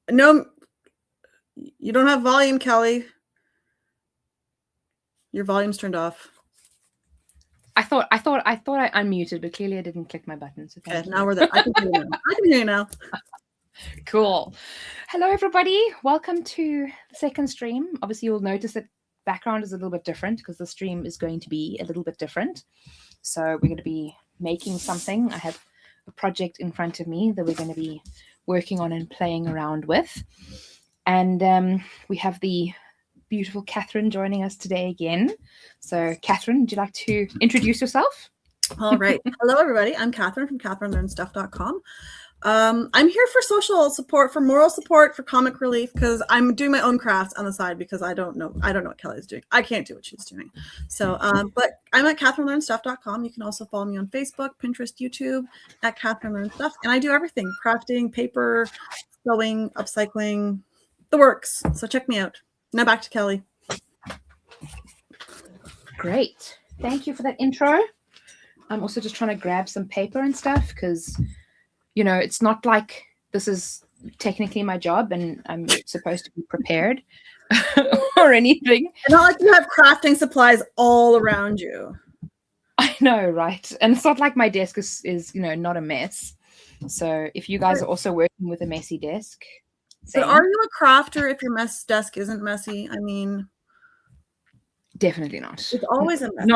No, you don't have volume, Kelly. Your volume's turned off. I thought I unmuted, but clearly I didn't click my button. So okay, now we're there. I can hear you now. Cool. Hello, everybody. Welcome to the second stream. Obviously, you'll notice that background is a little bit different because the stream is going to be a little bit different. So we're going to be making something. I have a project in front of me that we're going to be working on and playing around with. And we have the beautiful Catherine joining us today again. So Catherine, would you like to introduce yourself? All right. Hello, everybody. I'm Catherine from CatherineLearnStuff.com. I'm here for social support, for moral support, for comic relief, because I'm doing my own crafts on the side because I don't know what Kelly's doing. I can't do what she's doing. So, but I'm at CatherineLearnStuff.com. You can also follow me on Facebook, Pinterest, YouTube at Catherine Learn Stuff. And I do everything: crafting, paper, sewing, upcycling, the works. So check me out. Now back to Kelly. Great. Thank you for that intro. I'm also just trying to grab some paper and stuff because, you know, it's not like this is technically my job and I'm supposed to be prepared or anything. It's not like you have crafting supplies all around you. I know, right? And it's not like my desk is you know, not a mess. So if you guys are also working with a messy desk. But are you a crafter if your desk isn't messy? I mean, definitely not. It's always a mess.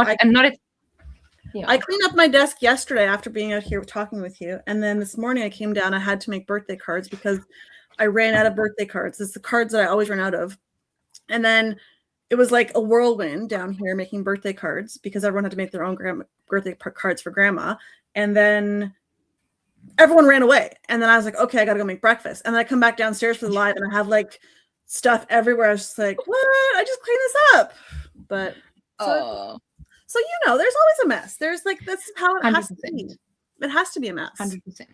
Yeah. I cleaned up my desk yesterday after being out here talking with you. And then this morning I came down, I had to make birthday cards because I ran out of birthday cards. It's the cards that I always run out of. And then it was like a whirlwind down here making birthday cards because everyone had to make their own birthday cards for grandma. And then everyone ran away. And then I was like, okay, I got to go make breakfast. And then I come back downstairs for the live and I have like stuff everywhere. I was just like, what? I just cleaned this up. But so, you know, there's always a mess. There's like, this is how it 100%. has to be. It has to be a mess. 100%.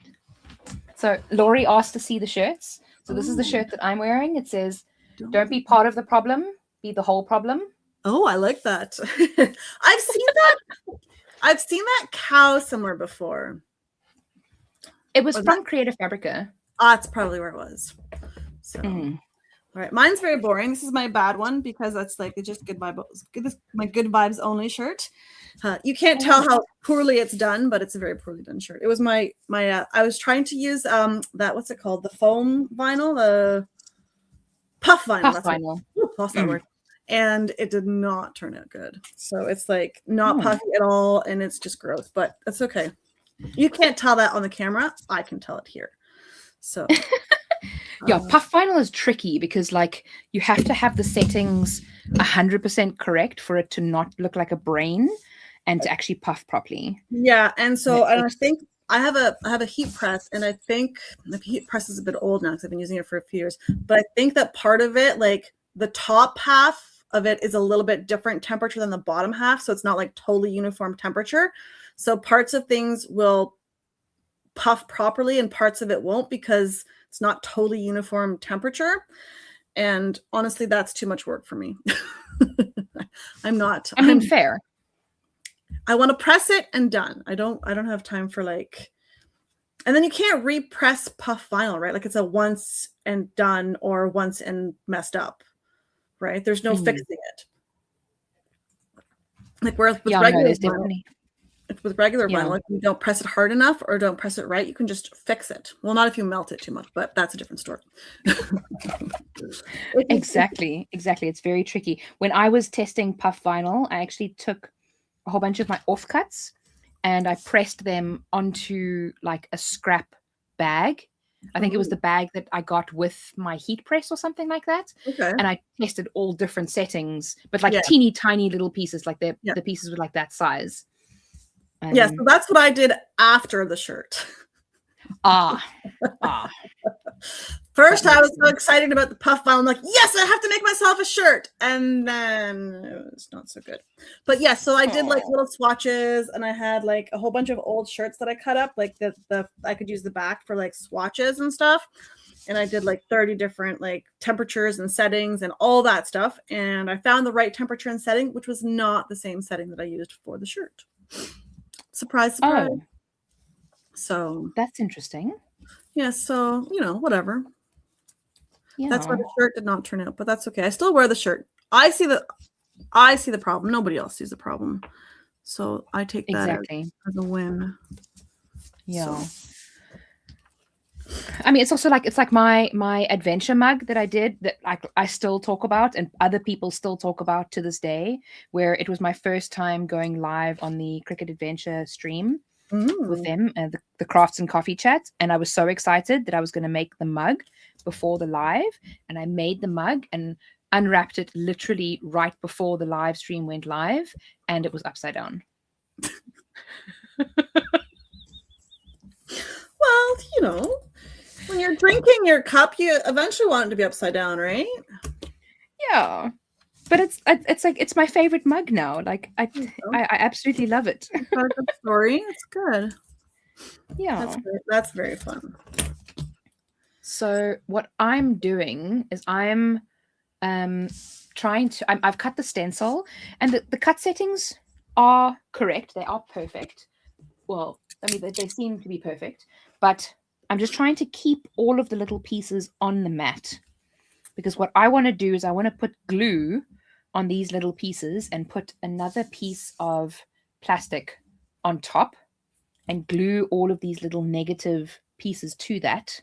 So Laurie asked to see the shirts. So this is the shirt that I'm wearing. It says, don't be part of the problem, be the whole problem. Oh, I like that. I've seen that cow somewhere before. It was from Creative Fabrica. That's probably where it was. So, all right. Mine's very boring. This is my bad one because that's like it's just good vibes. This is my good vibes only shirt. You can't tell how poorly it's done, but it's a very poorly done shirt. It was my I was trying to use that what's it called, the foam vinyl, the puff vinyl. Puff vinyl. Lost that word. And it did not turn out good. So it's like not puffy at all, and it's just gross. But that's okay. You can't tell that on the camera. I can tell it here. So yeah, puff vinyl is tricky because like you have to have the settings 100% correct for it to not look like a brain and to actually puff properly. Yeah, and so I think I have a heat press, and I think the heat press is a bit old now because I've been using it for a few years. But I think that part of it, like the top half of it, is a little bit different temperature than the bottom half, so it's not like totally uniform temperature. So parts of things will puff properly and parts of it won't because it's not totally uniform temperature. And honestly, that's too much work for me. I'm fair. I want to press it and done. I don't have time for like, and then you can't repress puff vinyl, right? Like it's a once and done or once and messed up, right? There's no fixing it. Like with regular vinyl, if you don't press it hard enough or don't press it right, you can just fix it. Well, not if you melt it too much, but that's a different story. Exactly. It's very tricky. When I was testing puff vinyl, I actually took a whole bunch of my offcuts and I pressed them onto like a scrap bag. I think it was the bag that I got with my heat press or something like that. Okay. And I tested all different settings, but like teeny tiny little pieces, like the pieces were like that size. Yeah, so that's what I did after the shirt. First, I was so excited about the puff vinyl. I'm like, yes, I have to make myself a shirt. And then it was not so good. But yeah, so I did like little swatches, and I had like a whole bunch of old shirts that I cut up, like the I could use the back for like swatches and stuff. And I did like 30 different like temperatures and settings and all that stuff. And I found the right temperature and setting, which was not the same setting that I used for the shirt. Surprise, surprise. Oh. So that's interesting. Yeah, so, whatever. Yeah. That's why the shirt did not turn out, but that's okay. I still wear the shirt. I see the problem. Nobody else sees the problem. So I take that Exactly. as a win. Yeah. So. I mean, it's like my adventure mug that I did that I still talk about and other people still talk about to this day, where it was my first time going live on the Cricket Adventure stream with them, the Crafts and Coffee Chat, and I was so excited that I was going to make the mug before the live, and I made the mug and unwrapped it literally right before the live stream went live, and it was upside down. Well, when you're drinking your cup, you eventually want it to be upside down, right? Yeah, but it's my favorite mug now. Like I absolutely love it. It's a good story. It's good. Yeah, that's very fun. So what I'm doing is I'm trying to. I've cut the stencil, and the cut settings are correct. They are perfect. Well, I mean, they seem to be perfect, but I'm just trying to keep all of the little pieces on the mat, because what I want to do is I want to put glue on these little pieces and put another piece of plastic on top and glue all of these little negative pieces to that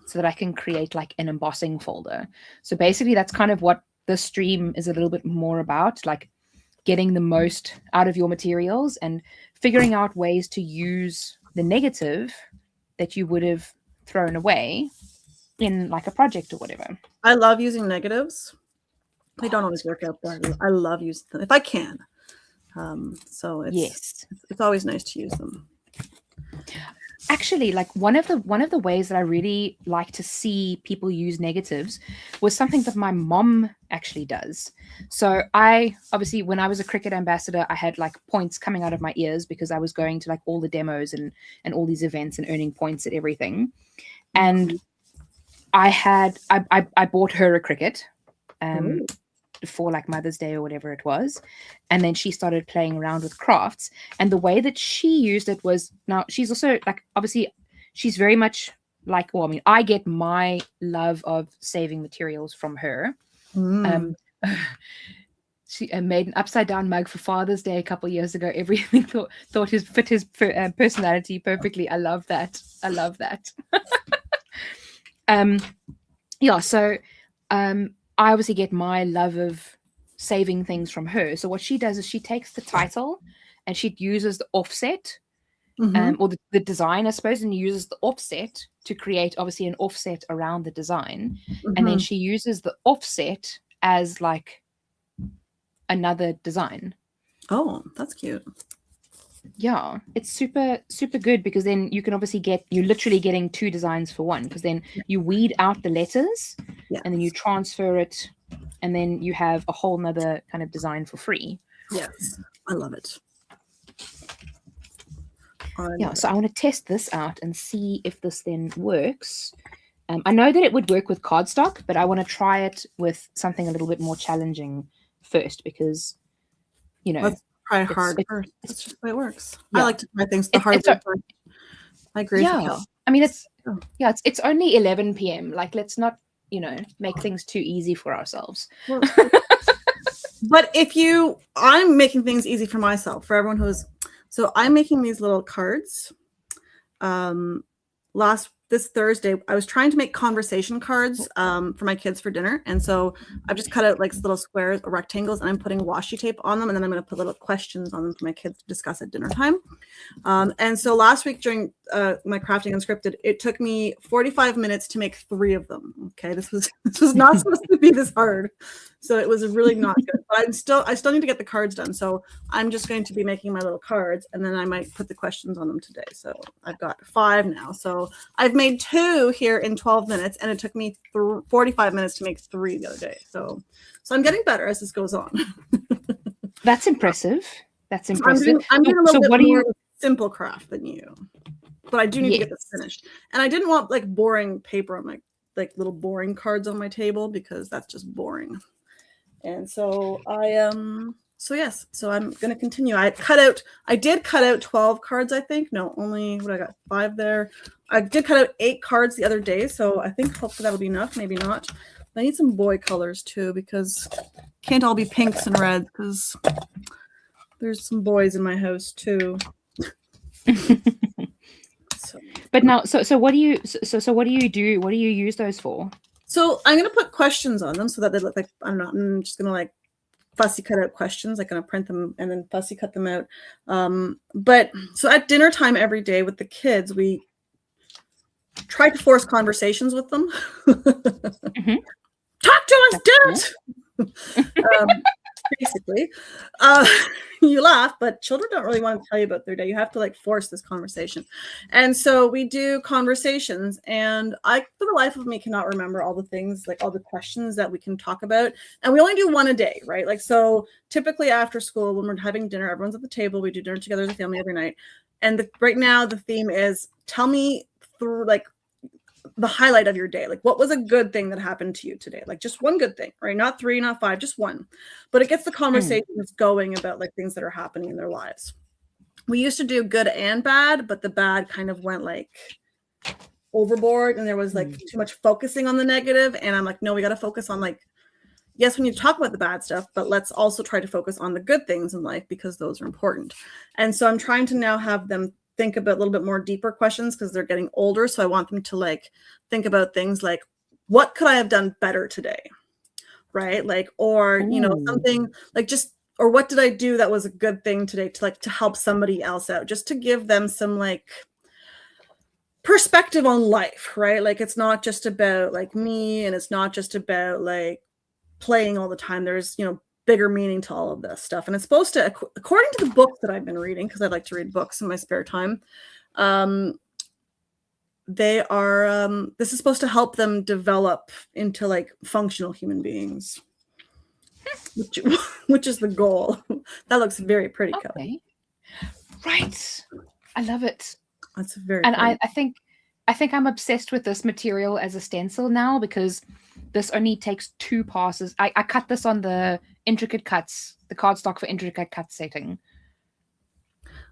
so that I can create like an embossing folder. So basically that's kind of what the stream is a little bit more about, like getting the most out of your materials and figuring out ways to use the negative that you would have thrown away in like a project or whatever. I love using negatives. They don't always work out, but I love using them if I can. So it's always nice to use them. Actually, like one of the ways that I really like to see people use negatives was something that my mom actually does. So I obviously, when I was a cricket ambassador, I had like points coming out of my ears because I was going to like all the demos and all these events and earning points at everything. And I bought her a cricket for like Mother's Day or whatever it was, and then she started playing around with crafts, and the way that she used it was, now she's also like, obviously she's very much like, well, I mean, I get my love of saving materials from her. She made an upside down mug for Father's Day a couple of years ago. Everything thought fit his personality perfectly. I love that. So I obviously get my love of saving things from her. So what she does is she takes the title and she uses the offset, or the design, I suppose, and uses the offset to create obviously an offset around the design. And then she uses the offset as like another design. Oh, that's cute. Yeah, it's super, super good, because then you can obviously you're literally getting two designs for one, because then you weed out the letters and then you transfer it, and then you have a whole nother kind of design for free. Yes, I love it. So I want to test this out and see if this then works. I know that it would work with cardstock, but I want to try it with something a little bit more challenging first, because, let's try hard first. That's just the way it works. I like to try things the hard way first. I agree. Yeah, I mean, it's only 11 p.m. Like, let's not, make things too easy for ourselves. But I'm making things easy for myself, for everyone so I'm making these little cards. This Thursday, I was trying to make conversation cards for my kids for dinner. And so I've just cut out like little squares or rectangles, and I'm putting washi tape on them. And then I'm going to put little questions on them for my kids to discuss at dinner time. And so last week during my Crafting Unscripted, it took me 45 minutes to make 3 of them. Okay, this was not supposed to be this hard. So it was really not good. But I still need to get the cards done. So I'm just going to be making my little cards, and then I might put the questions on them today. So I've got 5 now. So I've made 2 here in 12 minutes, and it took me 45 minutes to make 3 the other day. So I'm getting better as this goes on. That's impressive. I'm doing a little bit more of a simple craft than you, but I do need to get this finished. And I didn't want like boring paper on like little boring cards on my table, because that's just boring. And so So yes, so I'm going to continue. I did cut out 12 cards, I think. No, only what I got 5 there. I did cut out 8 cards the other day, so I think hopefully that'll be enough, maybe not. I need some boy colors too, because can't all be pinks and reds, because there's some boys in my house too. But now, so what do you do? What do you use those for? So I'm going to put questions on them so that they look like, I don't know, I'm just going to like fussy cut out questions. I'm going to print them and then fussy cut them out. But so at dinner time every day with the kids, we try to force conversations with them. Mm-hmm. Talk to us, Dad! Basically. You laugh, but children don't really want to tell you about their day. You have to like force this conversation. And so we do conversations, and I, for the life of me, cannot remember all the things, like all the questions that we can talk about. And we only do one a day, right? Like, so typically after school, when we're having dinner, everyone's at the table. We do dinner together as a family every night. And right now the theme is, tell me through like the highlight of your day. Like, what was a good thing that happened to you today? Like just one good thing, right? Not 3, not 5, just one. But it gets the conversations going about like things that are happening in their lives. We used to do good and bad, but the bad kind of went like overboard, and there was like too much focusing on the negative. And I'm like, no, we got to focus on like, yes, we need to talk about the bad stuff, but let's also try to focus on the good things in life, because those are important. And so I'm trying to now have them think about a little bit more deeper questions, because they're getting older. So I want them to like think about things like, what could I have done better today? Right? Like, or, you know, something like just, or what did I do that was a good thing today to like, to help somebody else out, just to give them some like perspective on life, right? Like, it's not just about like me, and it's not just about like playing all the time. There's, you know, bigger meaning to all of this stuff. And it's supposed to, according to the books that I've been reading, because I like to read books in my spare time, they are, this is supposed to help them develop into like functional human beings, which is the goal. That looks very pretty, Kelly. Right. I love it. That's very and I think I'm obsessed with this material as a stencil now, because this only takes 2 passes. I cut this on the intricate cuts, the cardstock for intricate cut setting.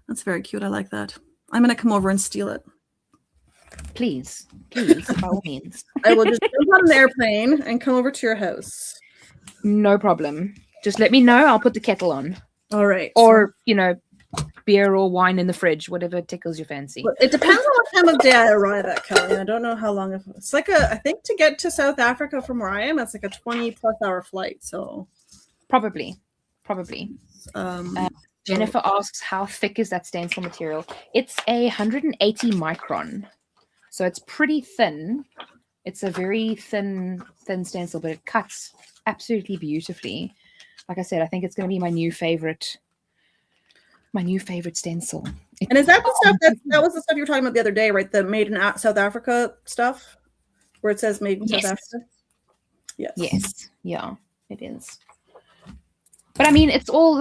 That's very cute. I like that. I'm going to come over and steal it. Please, by all means. I will just jump on an airplane and come over to your house. No problem. Just let me know. I'll put the kettle on. All right. Or, you know, beer or wine in the fridge, whatever tickles your fancy. It depends on what time of day I arrive at, Kelly. I don't know how long it's like I think to get to South Africa from where I am, it's like a 20+ hour flight. So probably. Jennifer asks, how thick is that stencil material? It's 180 micron. So it's pretty thin. It's a very thin stencil, but it cuts absolutely beautifully. Like I said, I think it's going to be my new favorite stencil. And is that the stuff that was the stuff you were talking about the other day, right? The made in South Africa stuff, where it says made in South Africa? Yes. Yeah, it is. But I mean, it's all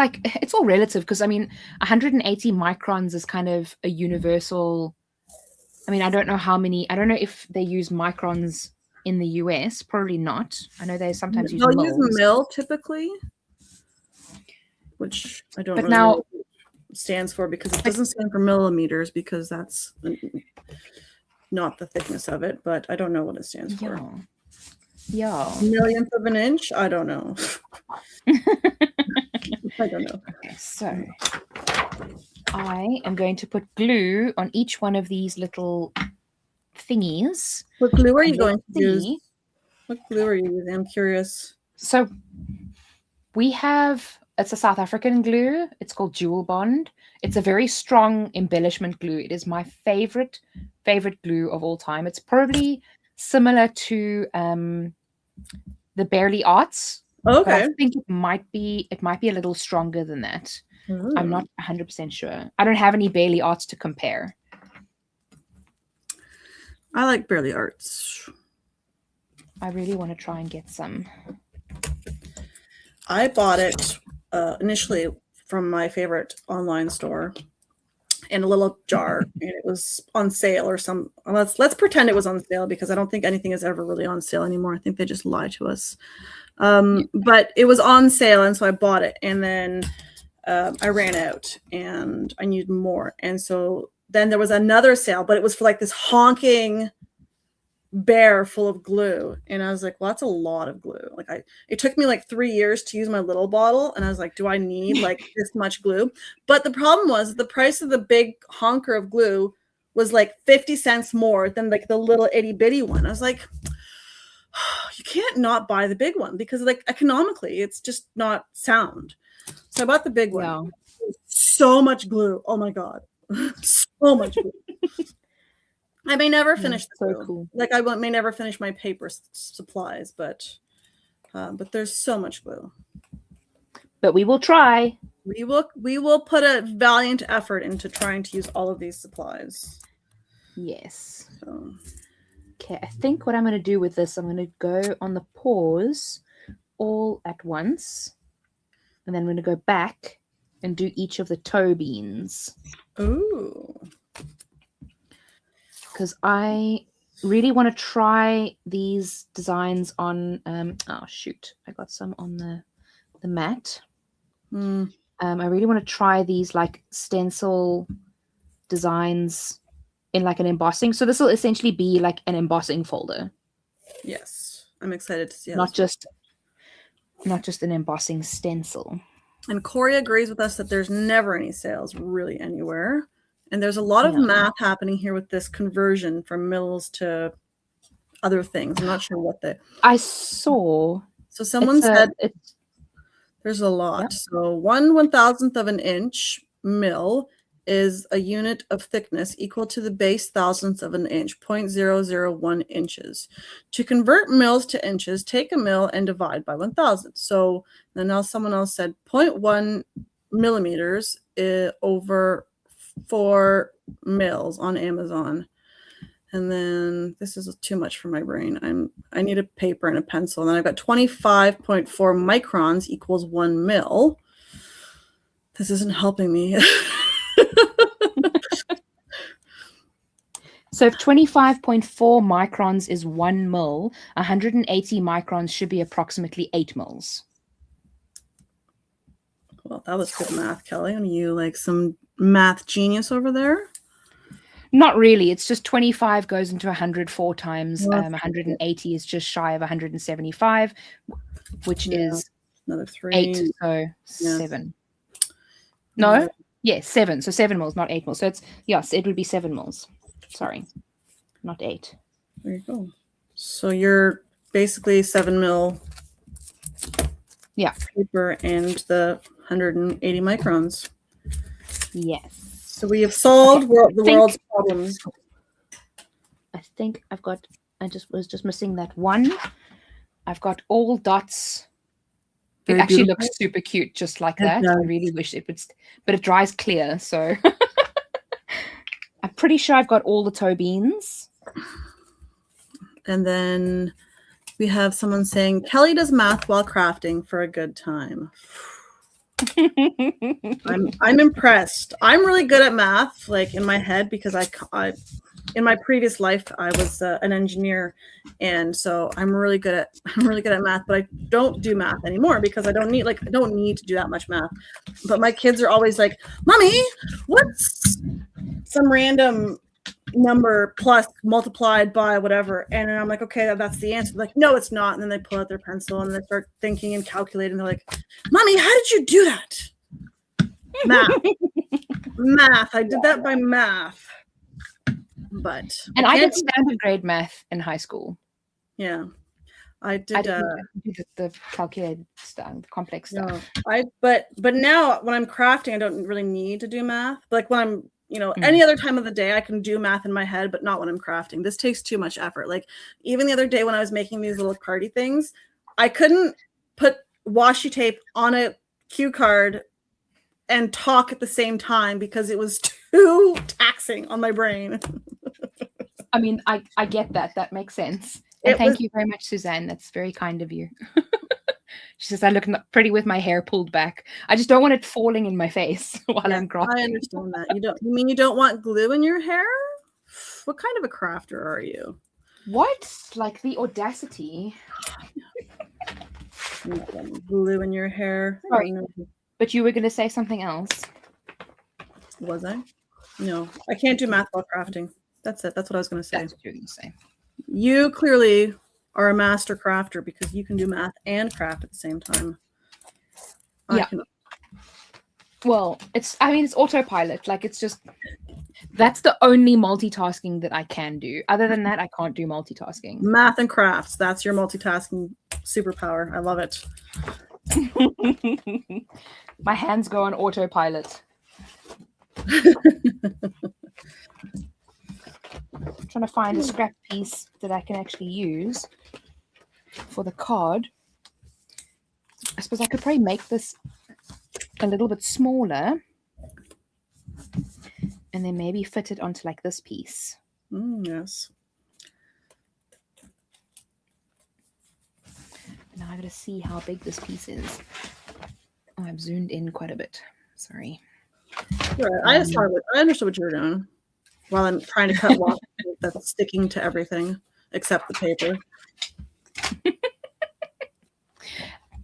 relative, because I mean, 180 microns is kind of a universal. I mean, I don't know if they use microns in the US. Probably not. I know they sometimes use they'll use mil typically, which I don't really know what it stands for, because it doesn't stand for millimeters, because that's not the thickness of it. But I don't know what it stands for. Yeah. Millionth of an inch? I don't know. I don't know. Okay, so I am going to put glue on each one of these little thingies. What glue are you going to use? What glue are you using? I'm curious. So it's a South African glue. It's called Jewel Bond. It's a very strong embellishment glue. It is my favorite glue of all time. It's probably similar to the Barely Arts. Okay. I think it might be a little stronger than that. I'm not 100% sure. I don't have any Barely Arts to compare. I like Barely Arts. I really want to try and get some. I bought it initially from my favorite online store, in a little jar, and it was on sale or some. Let's pretend it was on sale, because I don't think anything is ever really on sale anymore. I think they just lie to us. But it was on sale, and so I bought it, and then I ran out, and I needed more, and so then there was another sale, but it was for like this honking bear full of glue, and I was like, well, that's a lot of glue. Like it took me like 3 years to use my little bottle, and I was like, do I need like this much glue? But the problem was the price of the big honker of glue was like 50 cents more than like the little itty bitty one. I was like, you can't not buy the big one, because like economically it's just not sound. So I bought the big one. Yeah. So much glue. Oh my god. So much glue. I may never finish the glue. Cool. Like I may never finish my paper supplies, but there's so much glue. But we will try. We will put a valiant effort into trying to use all of these supplies. Yes. So. Okay, I think what I'm going to do with this, I'm going to go on the pause all at once, and then I'm going to go back and do each of the toe beans. Ooh. Because I really want to try these designs on, oh shoot, I got some on the mat. I really want to try these like stencil designs in like an embossing. So this will essentially be like an embossing folder. Yes, I'm excited to see how not just an embossing stencil. And Corey agrees with us that there's never any sales really anywhere. And there's a lot of math happening here with this conversion from mills to other things. I'm not sure what I saw. So someone said there's a lot. Yep. So 1/1000th of an inch mill is a unit of thickness equal to the base thousandth of an inch, 0.001 inches. To convert mills to inches, take a mill and divide by 1,000. So then now someone else said 0.1 millimeters over 4 mils on Amazon. And then this is too much for my brain. I need a paper and a pencil. And then I've got 25.4 microns equals 1 mil. This isn't helping me. So if 25.4 microns is 1 mil, 180 microns should be approximately 8 mils. Well, that was good math, Kelly. Are you like some math genius over there? Not really. It's just 25 goes into 104 times. 180 is just shy of 175, which is another 3. 8, so 7. No? Yes, 7. So 7 mils, not 8 mils. So it's, yes, it would be 7 mils. Sorry, not 8. There you go. So you're basically 7 mil paper and the 180 microns. Yes. So we have solved the world's problems. I think I've got, I was just missing that one. I've got all dots. It actually looks super cute just like that. I really wish it would, but it dries clear. So I'm pretty sure I've got all the toe beans. And then we have someone saying, Kelly does math while crafting for a good time. I'm impressed. I'm really good at math, like in my head, because I in my previous life I was an engineer, and so I'm really good at math. But I don't do math anymore because I don't need to do that much math. But my kids are always like, "Mommy, what's some random number plus multiplied by whatever?" And then I'm like, okay, that's the answer. They're like, no, it's not. And then they pull out their pencil and they start thinking and calculating. They're like, Mommy, how did you do that? Math. I did that by math. But I did standard grade math in high school. Yeah, I did. The calculated stuff, the complex stuff. But now when I'm crafting, I don't really need to do math. Like when I'm any other time of the day, I can do math in my head, but not when I'm crafting. This takes too much effort. Like even the other day when I was making these little cardy things, I couldn't put washi tape on a cue card and talk at the same time because it was too taxing on my brain. I mean, I get that. That makes sense. And thank you very much, Suzanne. That's very kind of you. She says, I look pretty with my hair pulled back. I just don't want it falling in my face while I'm crafting. I understand that. You don't want glue in your hair? What kind of a crafter are you? What? Like the audacity. Glue in your hair. Sorry, but you were going to say something else. Was I? No, I can't do math while crafting. That's it. That's what I was going to say. That's what you were going to say. You clearly are a master crafter because you can do math and craft at the same time. Yeah. Well, it's autopilot. Like, it's just, that's the only multitasking that I can do. Other than that, I can't do multitasking. Math and crafts. That's your multitasking superpower. I love it. My hands go on autopilot. I'm trying to find a scrap piece that I can actually use for the card. I suppose I could probably make this a little bit smaller and then maybe fit it onto like this piece. Yes. Now I gotta see how big this piece is. Oh, I've zoomed in quite a bit. Sorry. Right. I understood what you were doing while I'm trying to cut washi tape that's sticking to everything except the paper.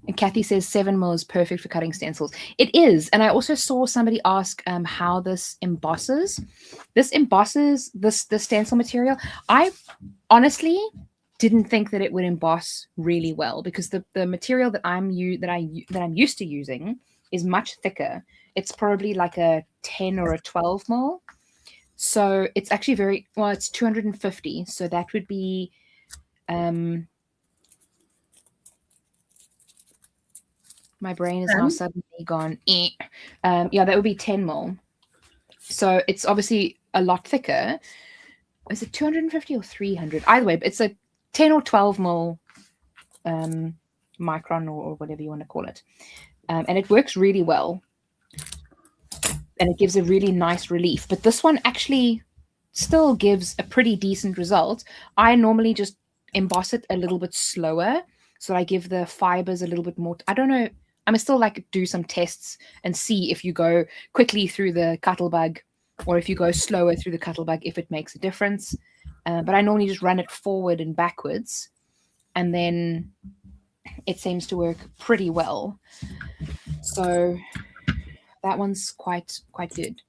And Kathy says 7 mil is perfect for cutting stencils. It is. And I also saw somebody ask how this embosses. This embosses this stencil material. I honestly didn't think that it would emboss really well because the material that I'm used to using is much thicker. It's probably like a 10 or a 12 mil. So it's actually it's 250. So that would be my brain is now suddenly gone. Yeah, that would be 10 mil. So it's obviously a lot thicker. Is it 250 or 300? Either way, but it's a 10 or 12 mil micron or whatever you want to call it. And it works really well. And it gives a really nice relief. But this one actually still gives a pretty decent result. I normally just emboss it a little bit slower. So I give the fibers a little bit more. I don't know. I must still do some tests and see if you go quickly through the Cuttlebug or if you go slower through the Cuttlebug, if it makes a difference. But I normally just run it forward and backwards. And then it seems to work pretty well. So that one's quite good.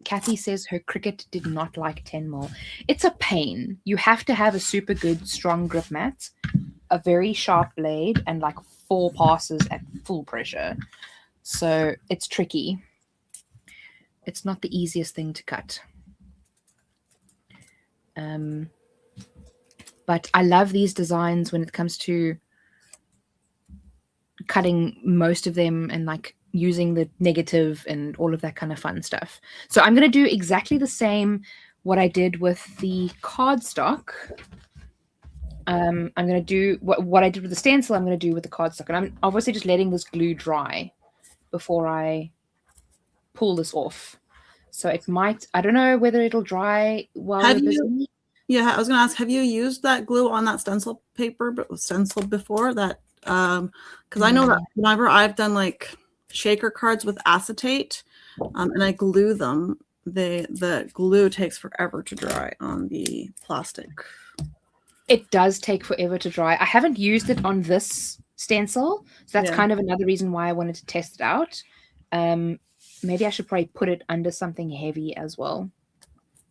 Kathy says her Cricut did not like 10 mil. It's a pain. You have to have a super good, strong grip mat, a very sharp blade, and like 4 passes at full pressure. So it's tricky. It's not the easiest thing to cut. But I love these designs when it comes to cutting most of them and like using the negative and all of that kind of fun stuff. So I'm going to do exactly the same what I did with the cardstock. I'm going to do what I did with the stencil, I'm going to do with the cardstock. And I'm obviously just letting this glue dry before I pull this off. So it might, I don't know whether it'll dry while we're busy. Yeah, I was going to ask, have you used that glue on that stencil paper, but stenciled before that? Because I know that whenever I've done like shaker cards with acetate and I glue them, the glue takes forever to dry on the plastic. It does take forever to dry. I haven't used it on this stencil, so that's kind of another reason why I wanted to test it out. Maybe I should probably put it under something heavy as well.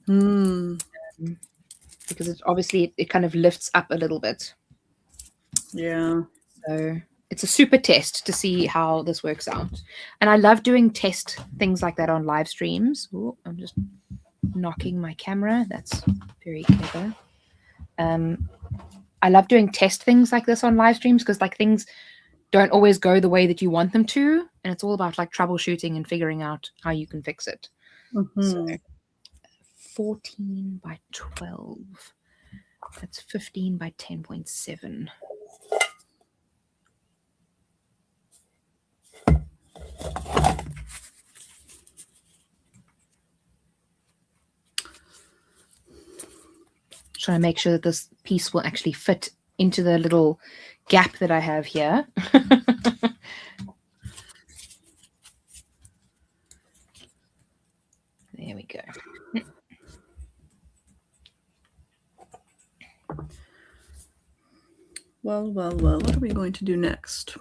Because it's obviously it kind of lifts up a little bit. Yeah. So it's a super test to see how this works out. And I love doing test things like that on live streams. Ooh, I'm just knocking my camera. That's very clever. I love doing test things like this on live streams because like things don't always go the way that you want them to. And it's all about like troubleshooting and figuring out how you can fix it. So 14 by 12. That's 15 by 10.7. Trying to make sure that this piece will actually fit into the little gap that I have here. There we go. Well, what are we going to do next?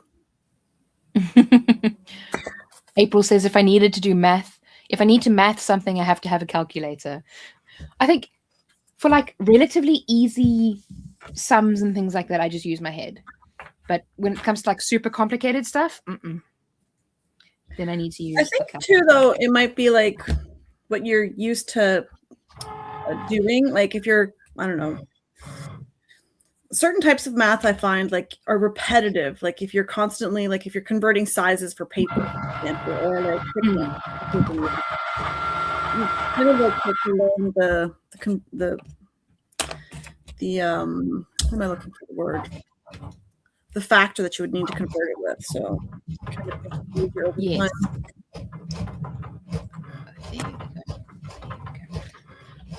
April says if I need to math something, I have to have a calculator. I think for like relatively easy sums and things like that, I just use my head. But when it comes to like super complicated stuff, then I need to use. I think too, though, it might be like what you're used to doing. Like if you're, I don't know, certain types of math I find like are repetitive. Like if you're constantly, like if you're converting sizes for paper, for example, or like kind of like learn the what am I looking for the word? The factor that you would need to convert it with. So kind of easier over yes. time.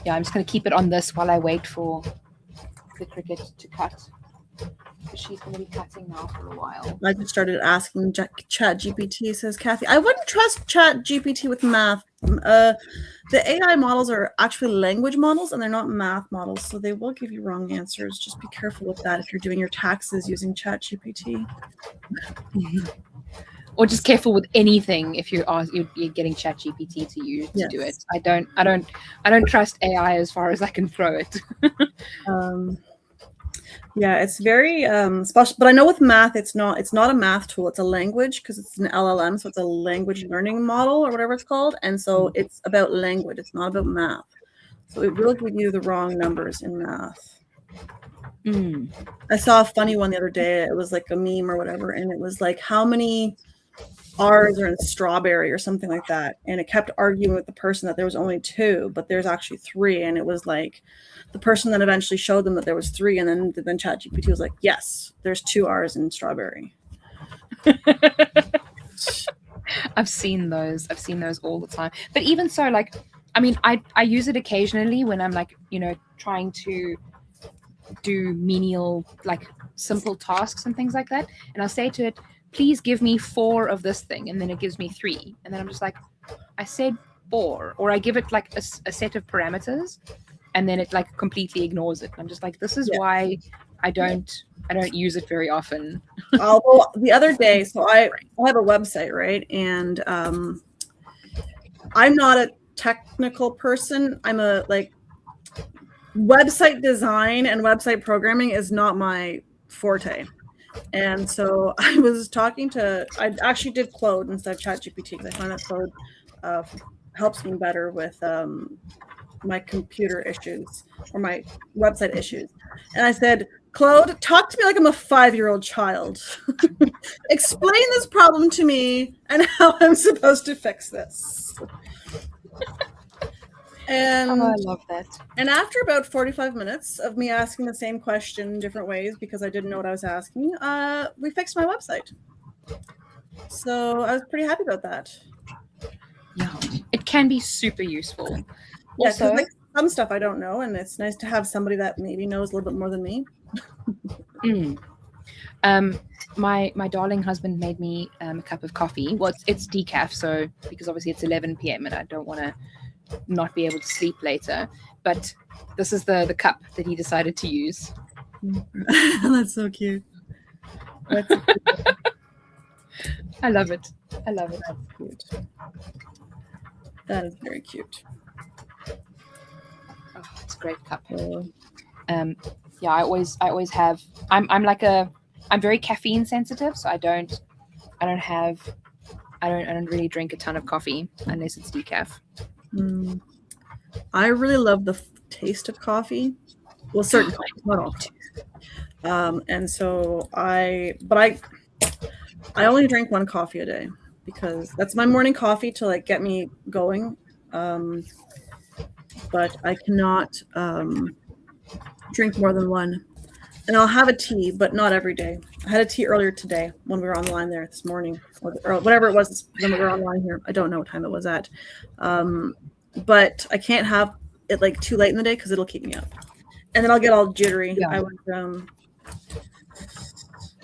Yeah, I'm just going to keep it on this while I wait for the cricket to cut. Because she's going to be cutting now for a while. I just started asking ChatGPT, says Kathy. I wouldn't trust ChatGPT with math. The AI models are actually language models and they're not math models. So they will give you wrong answers. Just be careful with that if you're doing your taxes using ChatGPT. Or just careful with anything if you're getting ChatGPT to use to do it. I don't trust AI as far as I can throw it. Yeah, it's very special. But I know with math, it's not a math tool. It's a language because it's an LLM, so it's a language learning model or whatever it's called. And so it's about language. It's not about math. So it will give you the wrong numbers in math. I saw a funny one the other day. It was like a meme or whatever, and it was like how many R's are in strawberry or something like that. And it kept arguing with the person that there was only 2, but there's actually 3. And it was like the person that eventually showed them that there was 3. And then ChatGPT was like, yes, there's 2 R's in strawberry. I've seen those all the time. But even so, like, I mean, I use it occasionally when I'm like, trying to do menial, like simple tasks and things like that. And I'll say to it, please give me 4 of this thing. And then it gives me 3. And then I'm just like, I said 4. Or I give it like a set of parameters and then it like completely ignores it. And I'm just like, this is why I don't use it very often. Well, the other day, so I have a website, right? And I'm not a technical person. I'm a website design and website programming is not my forte. And so I was I actually did Claude instead of ChatGPT because I find that Claude helps me better with my computer issues or my website issues. And I said, Claude, talk to me like I'm a 5-year-old child. Explain this problem to me and how I'm supposed to fix this. And I love that. And after about 45 minutes of me asking the same question different ways because I didn't know what I was asking, we fixed my website. So I was pretty happy about that. Yeah, it can be super useful. Yeah, also, like some stuff I don't know, and it's nice to have somebody that maybe knows a little bit more than me. My darling husband made me a cup of coffee. Well, it's decaf, so because obviously it's 11 p.m. and I don't want to not be able to sleep later. But this is the cup that he decided to use. That's so cute. I love it. That's cute. That is very cute. Oh, it's a great cup. Yeah, I always have. I'm very caffeine sensitive, so I don't really drink a ton of coffee unless it's decaf. I really love the taste of coffee. Well, certain kinds, not all coffee. And so I only drink 1 coffee a day because that's my morning coffee to like get me going. But I cannot drink more than 1. And I'll have a tea, but not every day. I had a tea earlier today when we were online there this morning, or whatever it was when we were online here. I don't know what time it was at. But I can't have it like too late in the day because it'll keep me up. And then I'll get all jittery. Yeah. I would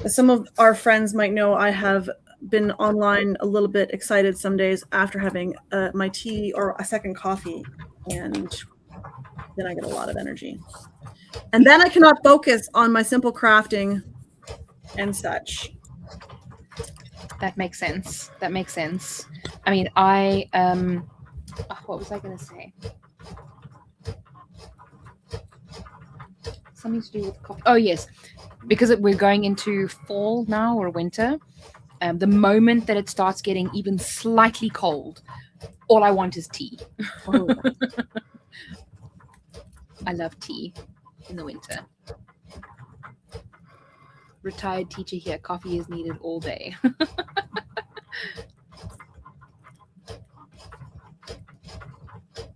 As some of our friends might know, I have been online a little bit excited some days after having my tea or a second coffee, and then I get a lot of energy. And then I cannot focus on my simple crafting and such. That makes sense. That makes sense. I mean, what was I going to say? Something to do with coffee. Oh, yes. Because we're going into fall now or winter, the moment that it starts getting even slightly cold, all I want is tea. Oh. I love tea in the winter. Retired teacher here. Coffee is needed all day.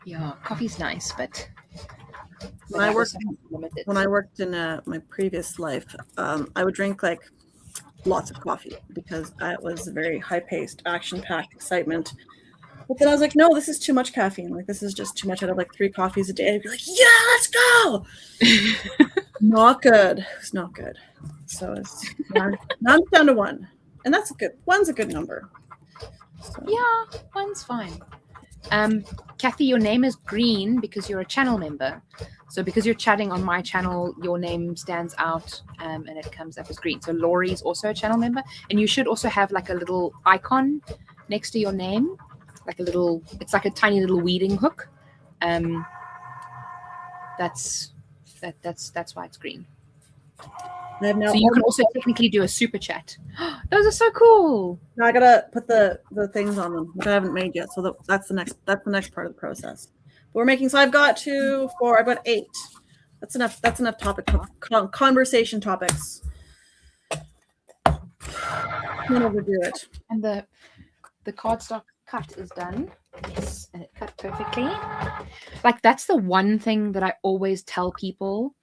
Yeah, coffee's nice, but when I worked in my previous life, I would drink like lots of coffee because it was very high-paced, action-packed excitement. But then I was like, no, this is too much caffeine. Like, this is just too much. I'd have like 3 coffees a day. I'd be like, yeah, let's go. Not good. It's not good. So it's now I'm down to 1. And that's good. 1's a good number. So. Yeah, 1's fine. Kathy, your name is green because you're a channel member. So because you're chatting on my channel, your name stands out and it comes up as green. So Laurie's also a channel member. And you should also have like a little icon next to your name. Like it's like a tiny little weeding hook. That's why it's green. So you can also technically do a super chat. Those are so cool. Now I gotta put the things on them, which I haven't made yet. So that's the next part of the process. But we're making. So I've got 2, 4. I've got 8. That's enough. That's enough topic conversation topics. Can't overdo it. And the cardstock cut is done. Yes, and it cut perfectly. Like that's the one thing that I always tell people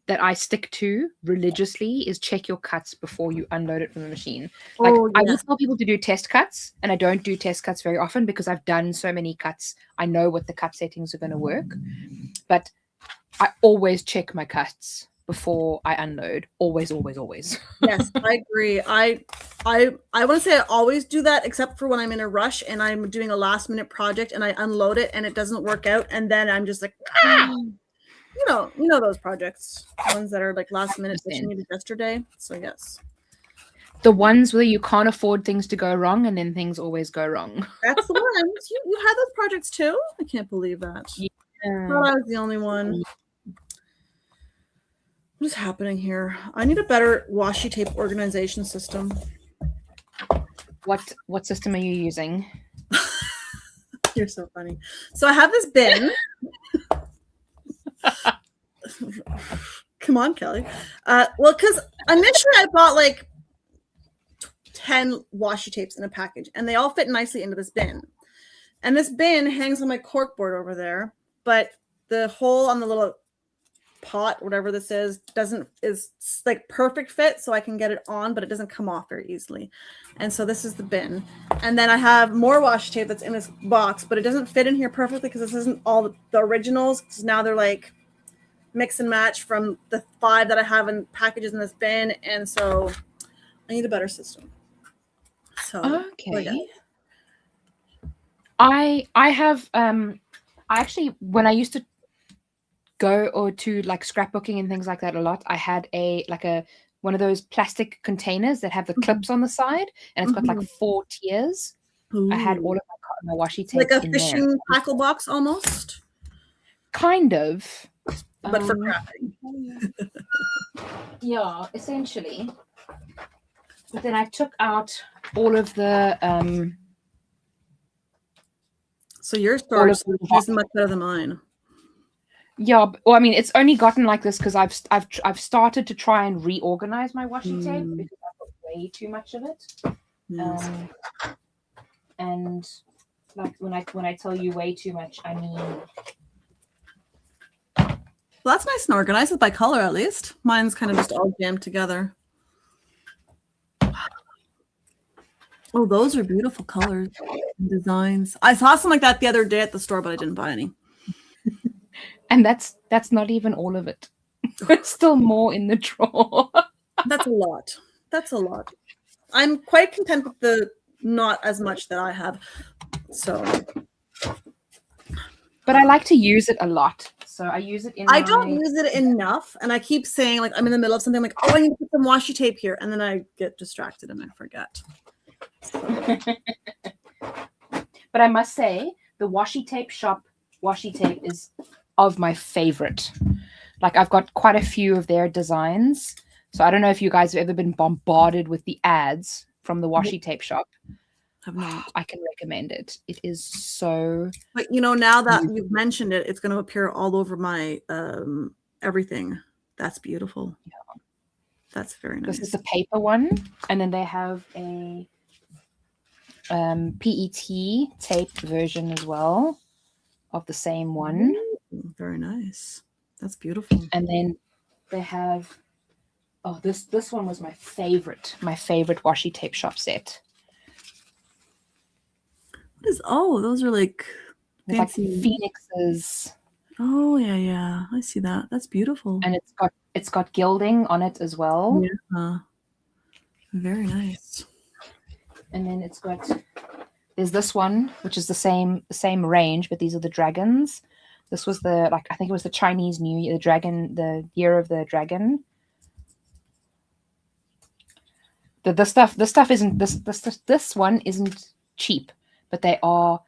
that I stick to religiously is check your cuts before you unload it from the machine. Like I will tell people to do test cuts, and I don't do test cuts very often because I've done so many cuts. I know what the cut settings are going to work, but I always check my cuts before I unload. Always, always, always. Yes, I agree. I want to say I always do that, except for when I'm in a rush and I'm doing a last minute project and I unload it and it doesn't work out, and then I'm just like, ah! You know those projects, ones that are like last minute that you needed yesterday. So yes, the ones where you can't afford things to go wrong, and then things always go wrong. That's the ones. You had those projects too. I can't believe that. Yeah. I thought I was the only one. What is happening here? I need a better washi tape organization system. What system are you using? You're so funny. So I have this bin. Come on, Kelly. Well, because initially I bought like 10 washi tapes in a package, and they all fit nicely into this bin. And this bin hangs on my corkboard over there, but the hole on the little pot, whatever this is like perfect fit, so I can get it on, but it doesn't come off very easily. And so this is the bin. And then I have more washi tape that's in this box, but it doesn't fit in here perfectly because this isn't all the originals. Because now they're like mix and match from the 5 that I have in packages in this bin, and so I need a better system. So okay. I have I actually, when I used to go or to like scrapbooking and things like that a lot, I had one of those plastic containers that have the clips on the side, and it's got like 4 tiers. Ooh. I had all of my washi tape, like a fishing tackle box almost, kind of, but for crafting. Yeah, essentially. But then I took out all of the so your storage is much better than mine. Yeah, well, I mean, it's only gotten like this because I've started to try and reorganize my washi tape because I've got way too much of it. Yes. And like when I tell you way too much, I mean. Well, that's nice and organized by color, at least. Mine's kind of just all jammed together. Oh, those are beautiful colors and designs. I saw something like that the other day at the store, but I didn't buy any. And that's not even all of it. There's still more in the drawer. That's a lot. that's a lot. I'm quite content with the not as much that I have. So, but I like to use it a lot. So I use it in I don't use it enough, and I keep saying, like, I'm in the middle of something, I'm like, oh, I need to put some washi tape here, and then I get distracted and I forget. But I must say, the washi tape shop washi tape is of my favorite. Like, I've got quite a few of their designs. So I don't know if you guys have ever been bombarded with the ads from the washi tape shop. I've not. I can recommend it. It is so. But now that you've mentioned it, it's going to appear all over my everything. That's beautiful. Yeah. That's very nice. This is the paper one, and then they have a PET taped version as well of the same one. Ooh, very nice. That's beautiful. And then they have this one was my favorite washi tape shop set. Those are like fancy like phoenixes. Oh yeah, I see that. That's beautiful. And it's got gilding on it as well. Yeah. Very nice. And then there's this one, which is the same range, but these are the dragons. This was I think it was the Chinese New Year, the year of the dragon. This stuff isn't this one isn't cheap, but they are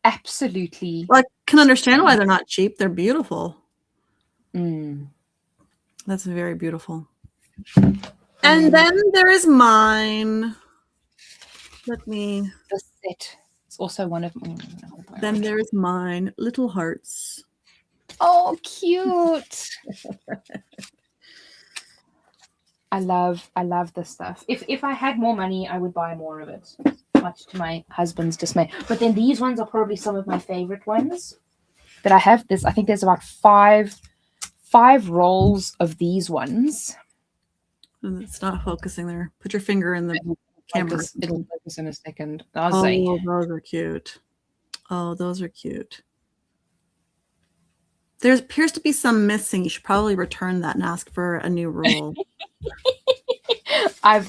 absolutely. Well, I can understand why they're not cheap. They're beautiful. That's very beautiful. And then there is mine. This set is also one of. Then there is mine. Little hearts. Oh, cute. I love this stuff. If I had more money, I would buy more of it, much to my husband's dismay. But then these ones are probably some of my favorite ones that I have. I think there's about five rolls of these ones. And it's not focusing there. Put your finger in the camera. It'll focus in a second. Those are cute. Oh, those are cute. There appears to be some missing. You should probably return that and ask for a new roll. I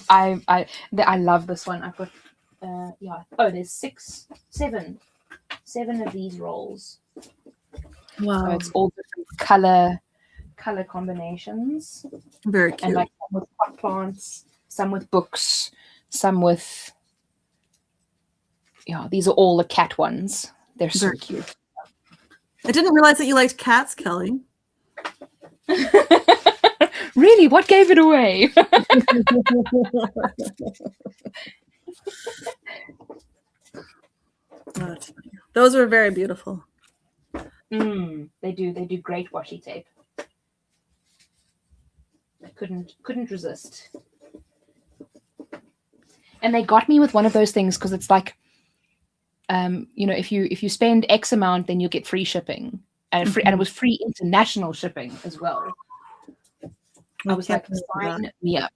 love this one. I've got there's seven of these rolls. Wow. So it's all different color combinations. Very cute. And like some with pot plants, some with books, some with these are all the cat ones. They're so cute. I didn't realize that you liked cats, Kelly. Really? What gave it away? Those are very beautiful. They do great washi tape. I couldn't resist. And they got me with one of those things because it's like, if you spend X amount, then you'll get free shipping, and it was free international shipping as well. I was like, sign me up.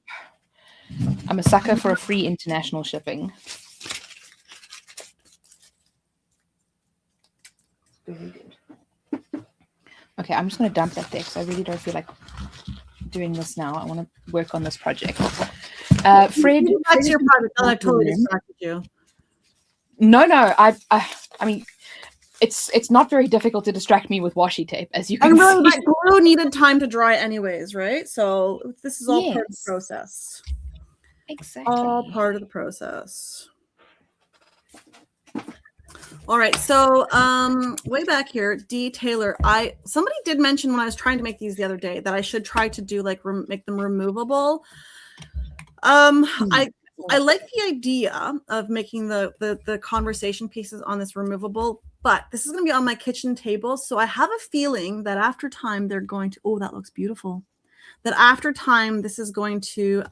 I'm a sucker for a free international shipping. Very good. Okay, I'm just going to dump that there because I really don't feel like doing this now. I want to work on this project. Fred, that's your project. I totally distracted you. No. I mean, it's not very difficult to distract me with washi tape, as you can see. And really, that glue needed time to dry anyways, right? So this is all part of the process. Exactly. All part of the process. All right. So way back here, D. Taylor, somebody did mention when I was trying to make these the other day that I should try to do make them removable. I like the idea of making the conversation pieces on this removable, but this is going to be on my kitchen table. So I have a feeling that after time they're going to, that looks beautiful. That after time, this is going to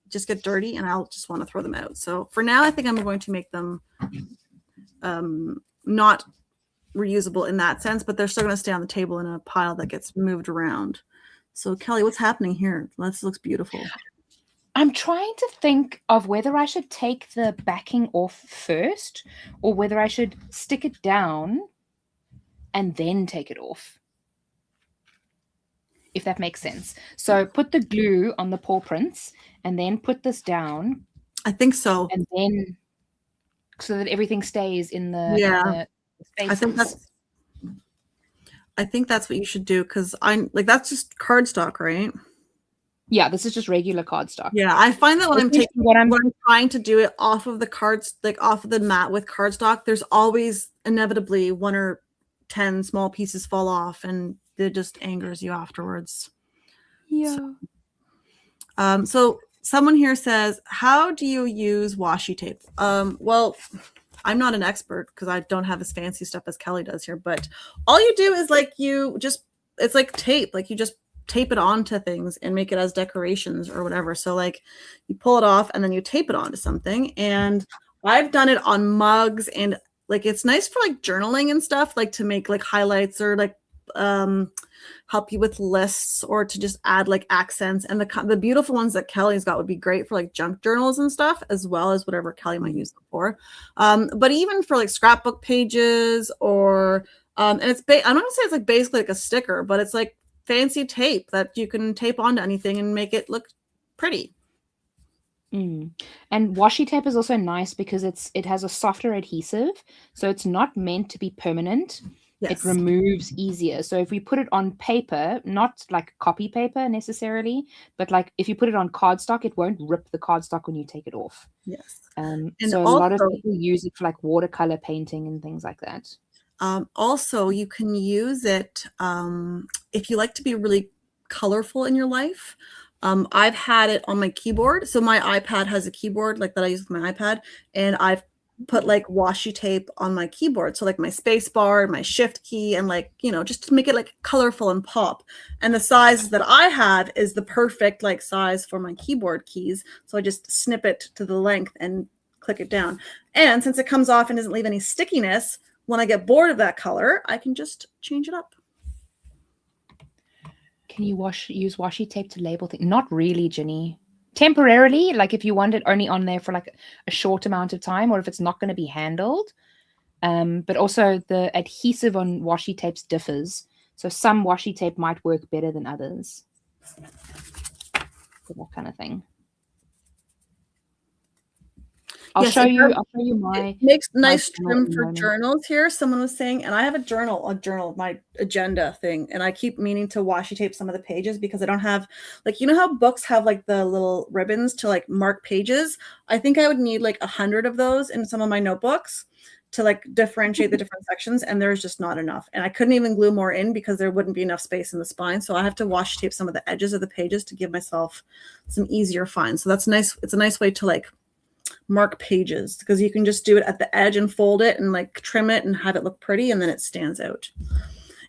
just get dirty and I'll just want to throw them out. So for now, I think I'm going to make them not reusable in that sense, but they're still going to stay on the table in a pile that gets moved around. So Kelly, what's happening here? This looks beautiful. I'm trying to think of whether I should take the backing off first or whether I should stick it down and then take it off. if that makes sense. So put the glue on the paw prints and then put this down. I think so. And then so that everything stays in the, spaces. I think that's what you should do, because I'm like, that's just cardstock, right? Yeah, this is just regular cardstock. Yeah, I find that when I'm trying to do it off of the cards, like off of the mat with cardstock, there's always inevitably 1 or 10 small pieces fall off, and it just angers you afterwards. Yeah. So someone here says, how do you use washi tape? Well, I'm not an expert because I don't have as fancy stuff as Kelly does here, but all you do is like it's like tape, like you just tape it onto things and make it as decorations or whatever. So like you pull it off and then you tape it onto something. And I've done it on mugs, and like it's nice for like journaling and stuff, like to make like highlights or like help you with lists, or to just add like accents. And the beautiful ones that Kelly's got would be great for like junk journals and stuff, as well as whatever Kelly might use them for. But even for like scrapbook pages, or and it's I'm not gonna say it's like basically like a sticker, but it's like fancy tape that you can tape onto anything and make it look pretty. And washi tape is also nice because it has a softer adhesive, so it's not meant to be permanent. Yes. It removes easier. So if we put it on paper, not like copy paper necessarily, but like if you put it on cardstock, it won't rip the cardstock when you take it off. Yes. And so also, a lot of people use it for like watercolor painting and things like that. Also, you can use it if you like to be really colorful in your life. I've had it on my keyboard. So my iPad has a keyboard like that I use with my iPad, and I've put like washi tape on my keyboard. So like my space bar, my shift key, and like, you know, just to make it like colorful and pop. And the size that I have is the perfect like size for my keyboard keys. So I just snip it to the length and click it down. And since it comes off and doesn't leave any stickiness, when I get bored of that color, I can just change it up. Can you use washi tape to label things? Not really, Ginny. Temporarily, like if you want it only on there for like a short amount of time, or if it's not going to be handled. But also the adhesive on washi tapes differs. So some washi tape might work better than others. For that kind of thing. I'll show you my. It makes nice trim for journals here. Someone was saying, and I have a journal, my agenda thing, and I keep meaning to washi tape some of the pages because I don't have, like, you know how books have like the little ribbons to like mark pages. I think I would need like 100 of those in some of my notebooks to like differentiate the different sections, and there's just not enough. And I couldn't even glue more in because there wouldn't be enough space in the spine. So I have to washi tape some of the edges of the pages to give myself some easier finds. So that's nice. It's a nice way to like mark pages, because you can just do it at the edge and fold it and like trim it and have it look pretty, and then it stands out.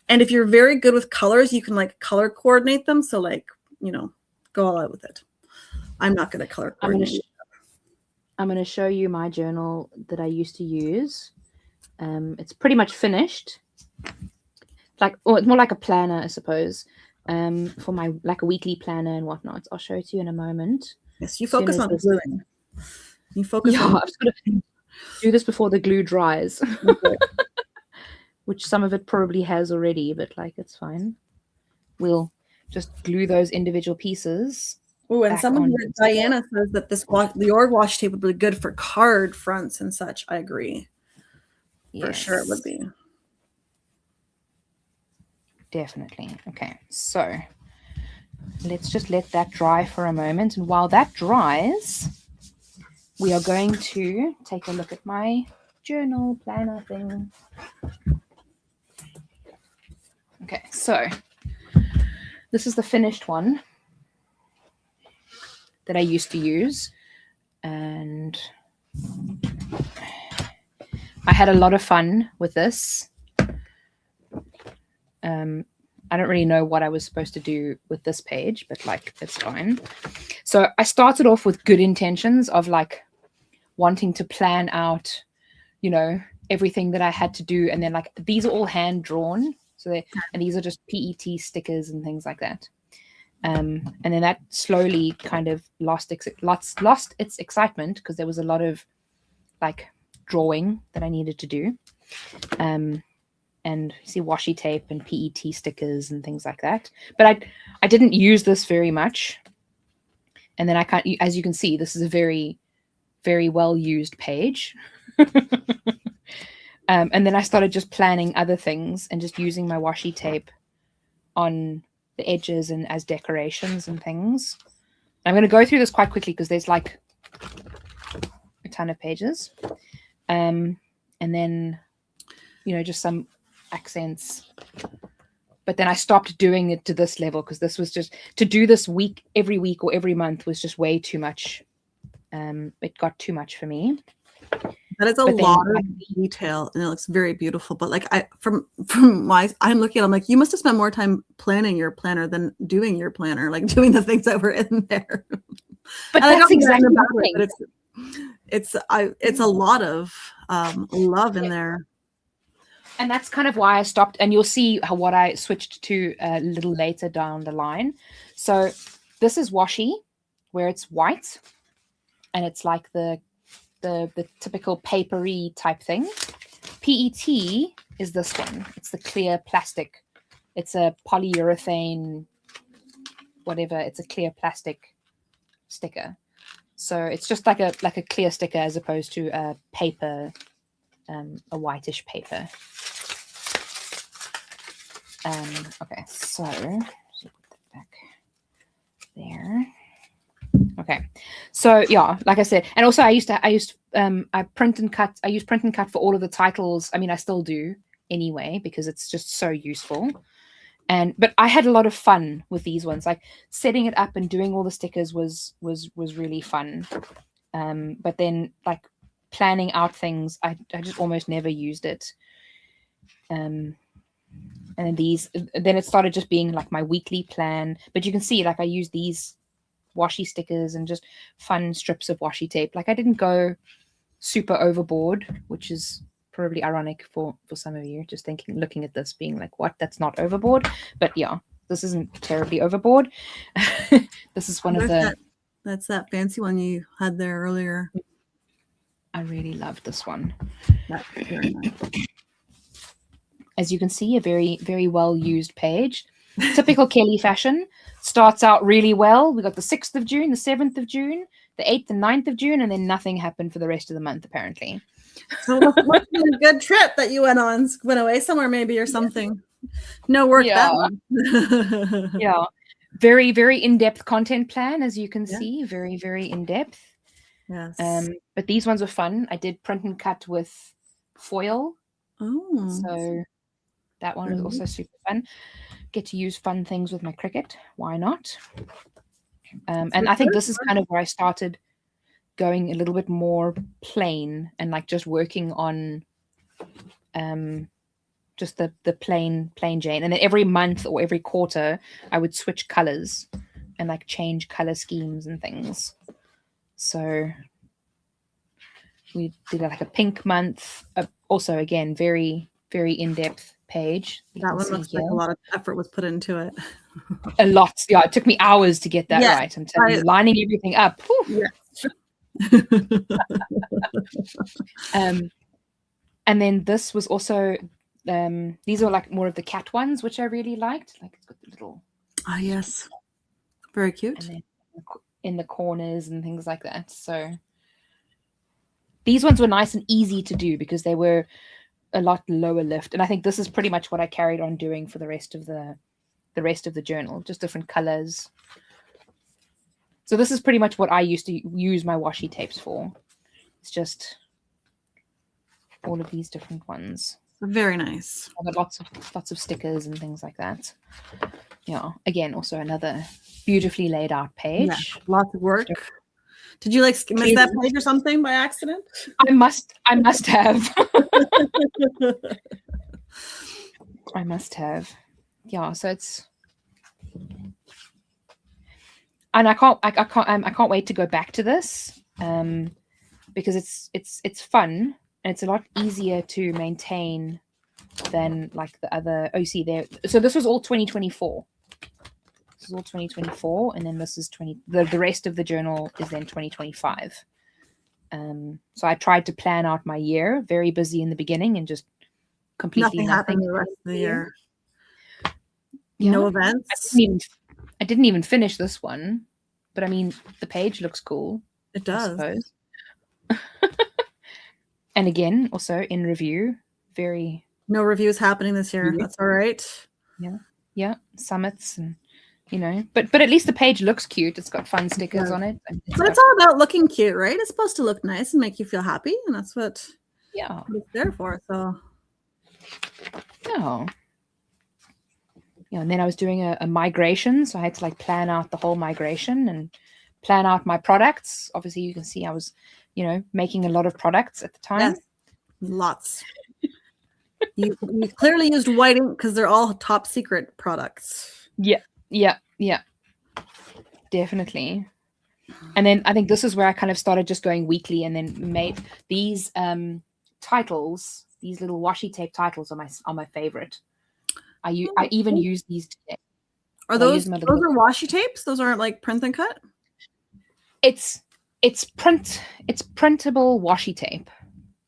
And if you're very good with colors, you can like color coordinate them. So like, you know, go all out with it. I'm not good at color coordinating. I'm going to show you my journal that I used to use. It's pretty much finished. Like, or it's more like a planner, I suppose, for my like a weekly planner and whatnot. I'll show it to you in a moment. Yes, you focus on gluing. You focus on. I've just got to do this before the glue dries, which some of it probably has already, but like it's fine. We'll just glue those individual pieces. Oh, and someone here, Diana, says that your washi tape would be good for card fronts and such. I agree. Yes. For sure it would be. Definitely. Okay, so let's just let that dry for a moment. And while that dries, we are going to take a look at my journal planner thing. Okay, so this is the finished one that I used to use. And I had a lot of fun with this. I don't really know what I was supposed to do with this page, but like, it's fine. So I started off with good intentions of like wanting to plan out, you know, everything that I had to do. And then like, these are all hand drawn. So and these are just PET stickers and things like that. And then that slowly kind of lost its excitement, because there was a lot of like drawing that I needed to do. And and you see washi tape and PET stickers and things like that. But I didn't use this very much. And then as you can see, this is a very, very well used page. And then I started just planning other things and just using my washi tape on the edges and as decorations and things. I'm going to go through this quite quickly because there's like a ton of pages. And then, just some accents. But then I stopped doing it to this level because this was just to do this every week or every month was just way too much. It got too much for me. That is a lot of detail, and it looks very beautiful. But like from I'm looking at, I'm like, you must have spent more time planning your planner than doing your planner, like doing the things that were in there. But that's exactly the thing. It's a lot of love in there. And that's kind of why I stopped. And you'll see what I switched to a little later down the line. So this is washi, where it's white, and it's like the typical papery type thing. PET is this one. It's the clear plastic. It's a polyurethane, whatever. It's a clear plastic sticker. So it's just like a clear sticker as opposed to a paper, a whitish paper. Okay, so put that back there. Okay, so yeah, like I said, and also I use print and cut. I use print and cut for all of the titles. I mean, I still do anyway because it's just so useful. But I had a lot of fun with these ones. Like setting it up and doing all the stickers was really fun. But then like planning out things, I just almost never used it. And then it started just being like my weekly plan. But you can see like I use these washi stickers and just fun strips of washi tape. Like I didn't go super overboard, which is probably ironic for some of you, just looking at this being like, what, that's not overboard. But yeah, this isn't terribly overboard. This is one of the that's that fancy one you had there earlier. I really love this one. That's very nice. As you can see, a very, very well used page. Typical Kelly fashion. Starts out really well. We got the 6th of June, the 7th of June, the 8th and 9th of June, and then nothing happened for the rest of the month, apparently. So it must be a good trip that you went on. Went away somewhere maybe or something. No work that one. Yeah. Very, very in-depth content plan, as you can see. Very, very in-depth. Yes. But these ones are fun. I did print and cut with foil. Oh. So that one was also super fun. Get to use fun things with my Cricut. Why not? And I think this is kind of where I started going a little bit more plain and like just working on just the plain Jane. And then every month or every quarter, I would switch colors and like change color schemes and things. So we did like a pink month. Also, again, very, very in-depth page. That one looks like a lot of effort was put into it. A lot. Yeah, it took me hours to get that right. I'm telling you, lining everything up. And then this was also these are like more of the cat ones, which I really liked. Like it's got the little yes, very cute, and then in the corners and things like that. So these ones were nice and easy to do because they were a lot lower lift, and I think this is pretty much what I carried on doing for the rest of the journal, just different colors. So this is pretty much what I used to use my washi tapes for. It's just all of these different ones. Very nice. Lots of stickers and things like that. Yeah. Again, also another beautifully laid out page. Yeah, lots of work. Did you like miss that page or something by accident? I must have. I must have. Yeah. So it's. And I can't wait to go back to this because it's fun and it's a lot easier to maintain than like the other. Oh, you see there. So this was all 2024. This is all 2024, and then this is the rest of the journal is then 2025. So I tried to plan out my year, very busy in the beginning, and just completely Nothing happened the rest of the year. Yeah. No events. I didn't even finish this one, but I mean, the page looks cool. It does. I suppose. And again, also in review, no reviews happening this year. Yeah. That's all right. Yeah, summits and but at least the page looks cute. It's got fun stickers on it. But it's all about looking cute, right? It's supposed to look nice and make you feel happy, and that's what it's there for. So and then I was doing a migration, so I had to like plan out the whole migration and plan out my products. Obviously, you can see I was, making a lot of products at the time. Yes, lots. you clearly used white ink because they're all top secret products. Yeah, definitely. And then I think this is where I kind of started just going weekly, and then made these titles. These little washi tape titles are my favorite. I even use these today. Are those are washi tapes? Those aren't like print and cut? It's printable washi tape.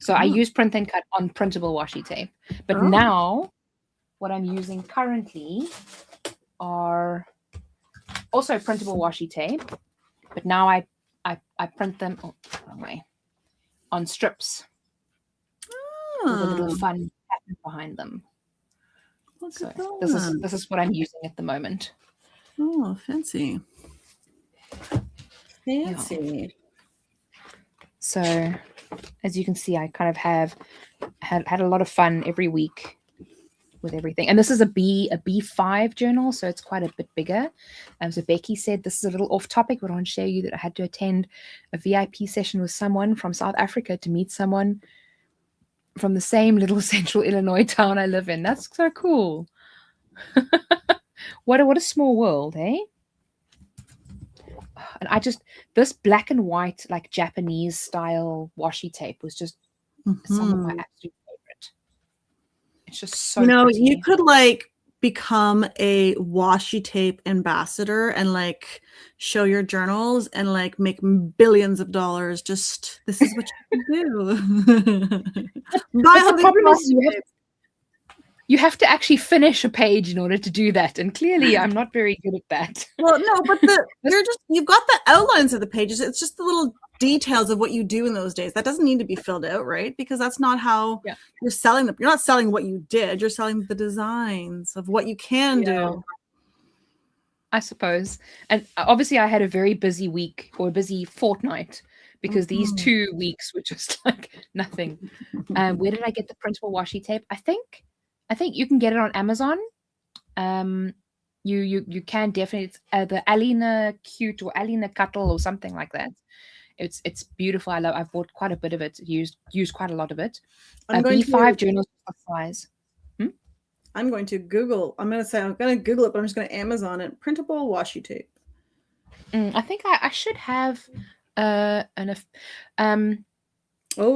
So I use print and cut on printable washi tape. But now what I'm using currently are also printable washi tape. But now I print them on strips with a little fun pattern behind them. So this is what I'm using at the moment. Oh, fancy. Fancy. So as you can see, I kind of have had a lot of fun every week with everything. And this is a B5 journal, so it's quite a bit bigger. So Becky said, this is a little off topic, but I want to share you that I had to attend a VIP session with someone from South Africa to meet someone from the same little central Illinois town I live in. That's so cool. What a small world, eh? And this black and white, like Japanese style washi tape was just some of my absolute favorite. It's just so pretty. You could like become a washi tape ambassador and like show your journals and like make billions of dollars. Just this is what you can do. The problem is you have to actually finish a page in order to do that, and clearly I'm not very good at that. Well, no, but you've got the outlines of the pages. It's just the little details of what you do in those days. That doesn't need to be filled out, right? Because that's not how you're selling them. You're not selling what you did. You're selling the designs of what you can do. I suppose. And obviously I had a very busy week or a busy fortnight because these 2 weeks were just like nothing. Where did I get the printable washi tape? I think you can get it on Amazon. You can definitely. It's the Alina Cute or Alina Cuttle or something like that. It's beautiful. I've bought quite a bit of it. Used quite a lot of it. B5 journals size. I'm going to Google. I'm going to Google it, but I'm just going to Amazon it. Printable washi tape. I think I should have Oh,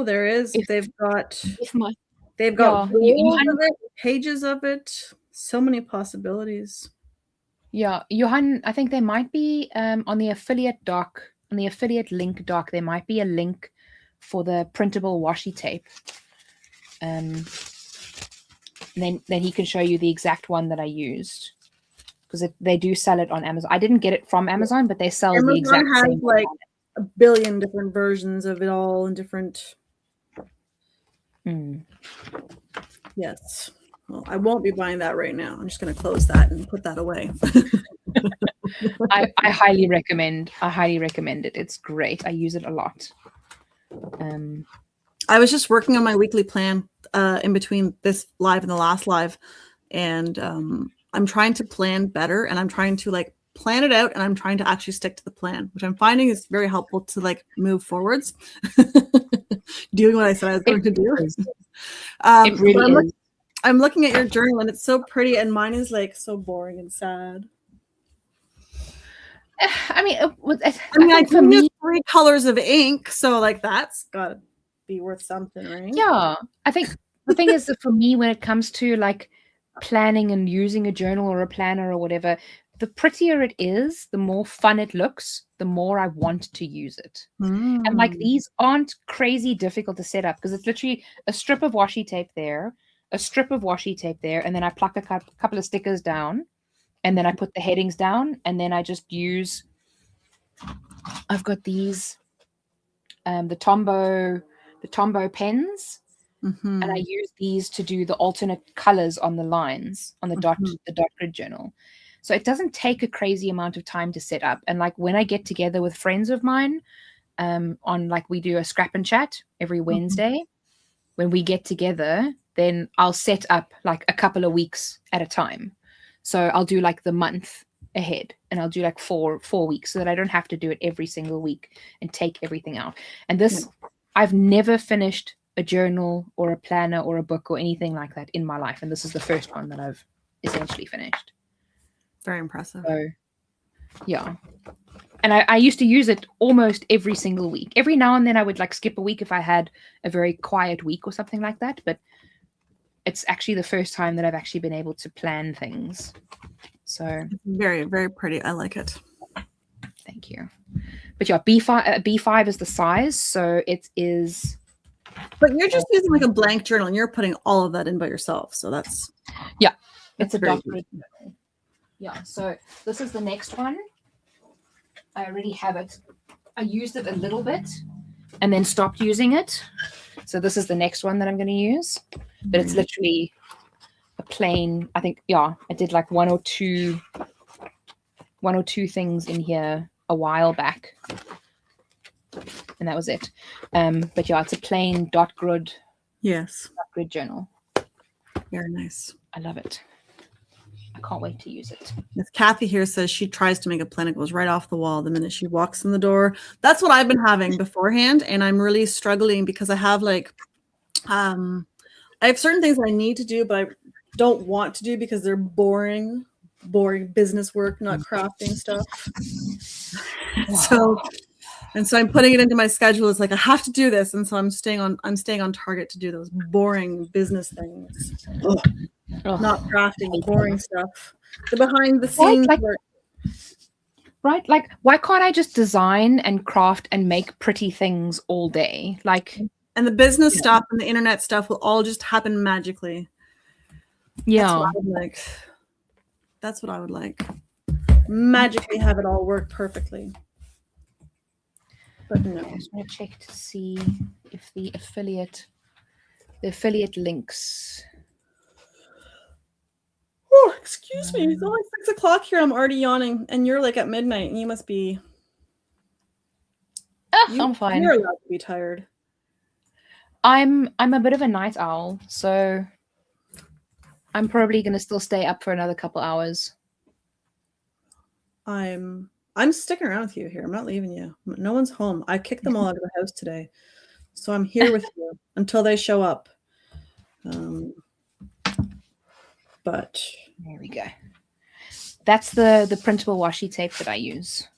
there is. They've got rolls of it, pages of it. So many possibilities. Yeah, Johan, I think there might be on the affiliate doc, on the affiliate link doc, there might be a link for the printable washi tape. Then he can show you the exact one that I used, because they do sell it on Amazon. I didn't get it from Amazon, but they sell the exact same. Like a billion different versions of it all in different. Yes. Well, I won't be buying that right now. I'm just going to close that and put that away. I highly recommend. It. It's great. I use it a lot. I was just working on my weekly plan in between this live and the last live, and I'm trying to plan better, and I'm trying to like plan it out, and I'm trying to actually stick to the plan, which I'm finding is very helpful to like move forwards. Doing what I said I was going to do. It really is. I'm looking at your journal and it's so pretty, and mine is like so boring and sad. I mean, I can use 3 colors of ink, so like that's gotta be worth something, right? Yeah, I think the thing is that for me, when it comes to like planning and using a journal or a planner or whatever, the prettier it is, the more fun it looks, the more I want to use it. And like these aren't crazy difficult to set up, because it's literally a strip of washi tape there, a strip of washi tape there, and then I pluck a couple of stickers down, and then I put the headings down, and then I just use, I've got these, the Tombow pens, and I use these to do the alternate colors on the lines on the dot grid journal. So it doesn't take a crazy amount of time to set up. And like when I get together with friends of mine, on like we do a scrap and chat every Wednesday, when we get together, then I'll set up like a couple of weeks at a time. So I'll do like the month ahead, and I'll do like four weeks, so that I don't have to do it every single week and take everything out. And this, I've never finished a journal or a planner or a book or anything like that in my life. And this is the first one that I've essentially finished. Very impressive. So, yeah. And I used to use it almost every single week. Every now and then I would like skip a week if I had a very quiet week or something like that. But it's actually the first time that I've actually been able to plan things. So very, very pretty. I like it. Thank you. But yeah, B5 is the size. So it is. But you're just using like a blank journal, and you're putting all of that in by yourself. So that's. Yeah, it's a dot grid journal. Yeah, so this is the next one. I already have it. I used it a little bit and then stopped using it. So this is the next one that I'm going to use. But it's literally a plain, I think, yeah, I did like one or two things in here a while back. And that was it. But yeah, it's a plain dot grid journal. Very nice. I love it. I can't wait to use it. If Kathy here says she tries to make a plan, it goes right off the wall the minute she walks in the door. That's what I've been having beforehand, and I'm really struggling because I have like, I have certain things I need to do, but I don't want to do because they're boring business work, not crafting stuff. So I'm putting it into my schedule. It's like I have to do this, and so I'm staying on target to do those boring business things. Not crafting, boring stuff. The behind the scenes work. Right? Like, why can't I just design and craft and make pretty things all day? Like, and the business stuff and the internet stuff will all just happen magically. Yeah. That's what I would like. Magically have it all work perfectly. But no. I just want to check to see if the affiliate links. Oh, excuse me. It's only 6 o'clock here. I'm already yawning, and you're like at midnight, and you must be. I'm fine. You're allowed to be tired. I'm a bit of a night owl, so I'm probably going to still stay up for another couple hours. I'm sticking around with you here. I'm not leaving you. No one's home. I kicked them all out of the house today, so I'm here with you until they show up. But there we go. That's the printable washi tape that I use.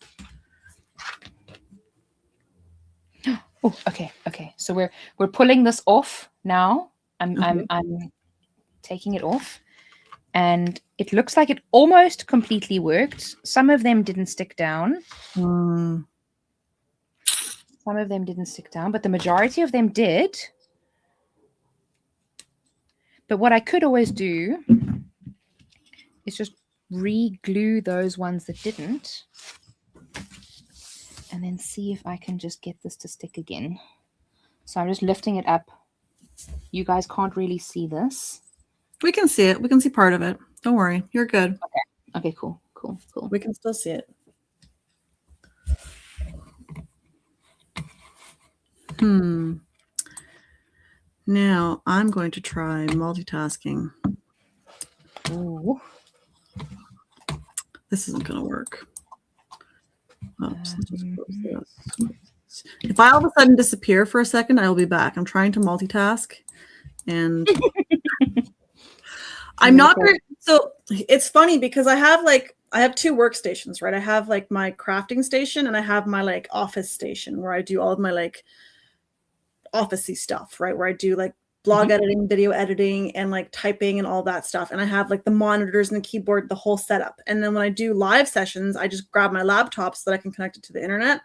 Oh, okay. So we're pulling this off now. I'm taking it off, and it looks like it almost completely worked. Some of them didn't stick down. Some of them didn't stick down, but the majority of them did. But what I could always do is just re-glue those ones that didn't, and then see if I can just get this to stick again. So I'm just lifting it up. You guys can't really see this. We can see it. We can see part of it. Don't worry. You're good. Okay, cool. We can still see it. Now I'm going to try multitasking. Ooh. This isn't going to work. Oops, just close this. If I all of a sudden disappear for a second, I will be back. I'm trying to multitask, and I'm not very. So it's funny because I have two workstations, right? I have like my crafting station, and I have my like office station where I do all of my like officey stuff, right? Where I do like blog editing, video editing, and like typing and all that stuff. And I have like the monitors and the keyboard, the whole setup. And then when I do live sessions, I just grab my laptop so that I can connect it to the internet.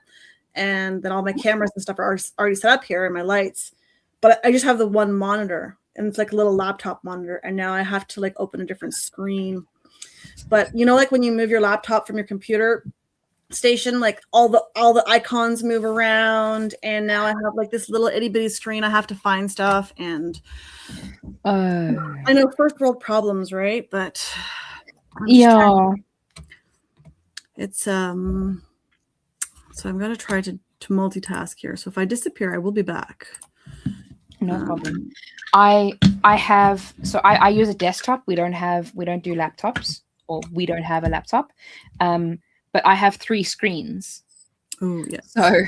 And then all my cameras and stuff are already set up here and my lights. But I just have the one monitor and it's like a little laptop monitor, and now I have to like open a different screen. But you know, like when you move your laptop from your computer station, like all the icons move around, and now I have like this little itty bitty screen. I have to find stuff, and I know first world problems, right? But it's so I'm gonna try to multitask here. So if I disappear, I will be back. No problem. I use a desktop. We don't do laptops, or we don't have a laptop. But I have 3 screens. Oh, yes. So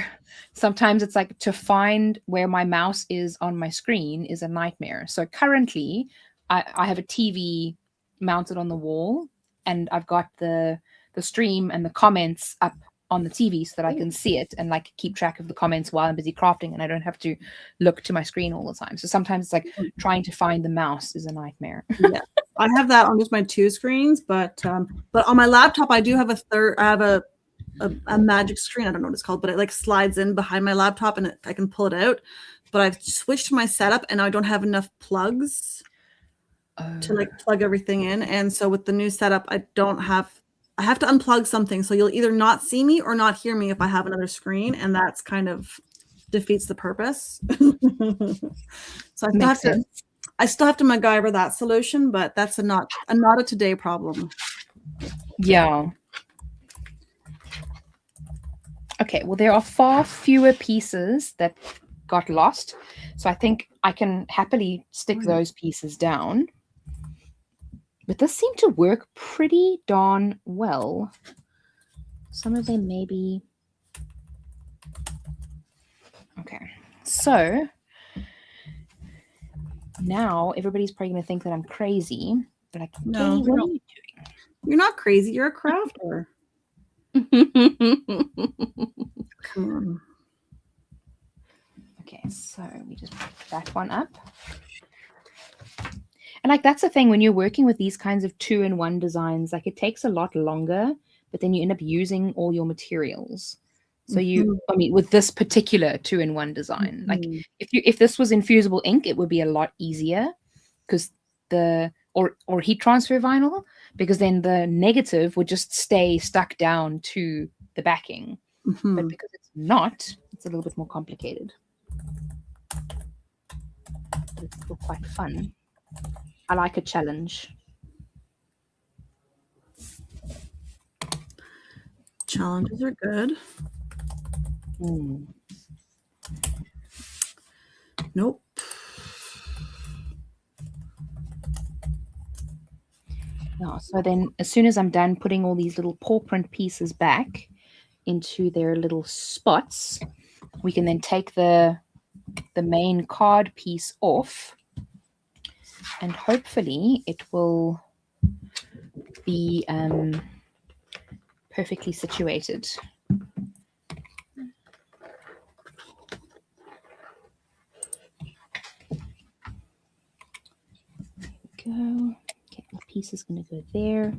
sometimes it's like to find where my mouse is on my screen is a nightmare. So currently I have a TV mounted on the wall, and I've got the stream and the comments up on the TV so that I can see it and like keep track of the comments while I'm busy crafting, and I don't have to look to my screen all the time. So sometimes it's like trying to find the mouse is a nightmare. Yeah, I have that on just my 2 screens, but on my laptop I do have a magic screen. I don't know what it's called, but it like slides in behind my laptop, and I can pull it out. But I've switched my setup, and I don't have enough plugs to like plug everything in. And so with the new setup, I have to unplug something. So you'll either not see me or not hear me if I have another screen, and that's kind of defeats the purpose. So I still have to MacGyver that solution, but that's not a today problem. Yeah. Okay, well, there are far fewer pieces that got lost, so I think I can happily stick those pieces down. But this seemed to work pretty darn well. Some of them maybe. Okay, so now everybody's probably going to think that I'm crazy. But like, no, what are you doing? You're not crazy. You're a crafter. Come on. Okay, so we just put that one up. And like that's the thing when you're working with these kinds of 2-in-1 designs, like it takes a lot longer, but then you end up using all your materials. So with this particular 2-in-1 design, like if this was infusible ink, it would be a lot easier because or heat transfer vinyl, because then the negative would just stay stuck down to the backing. But because it's not, it's a little bit more complicated. But it's still quite fun. I like a challenge. Challenges are good. Nope. No, so then as soon as I'm done putting all these little paw print pieces back into their little spots, we can then take the main card piece off, and hopefully it will be perfectly situated. There we go. Okay, the piece is going to go there.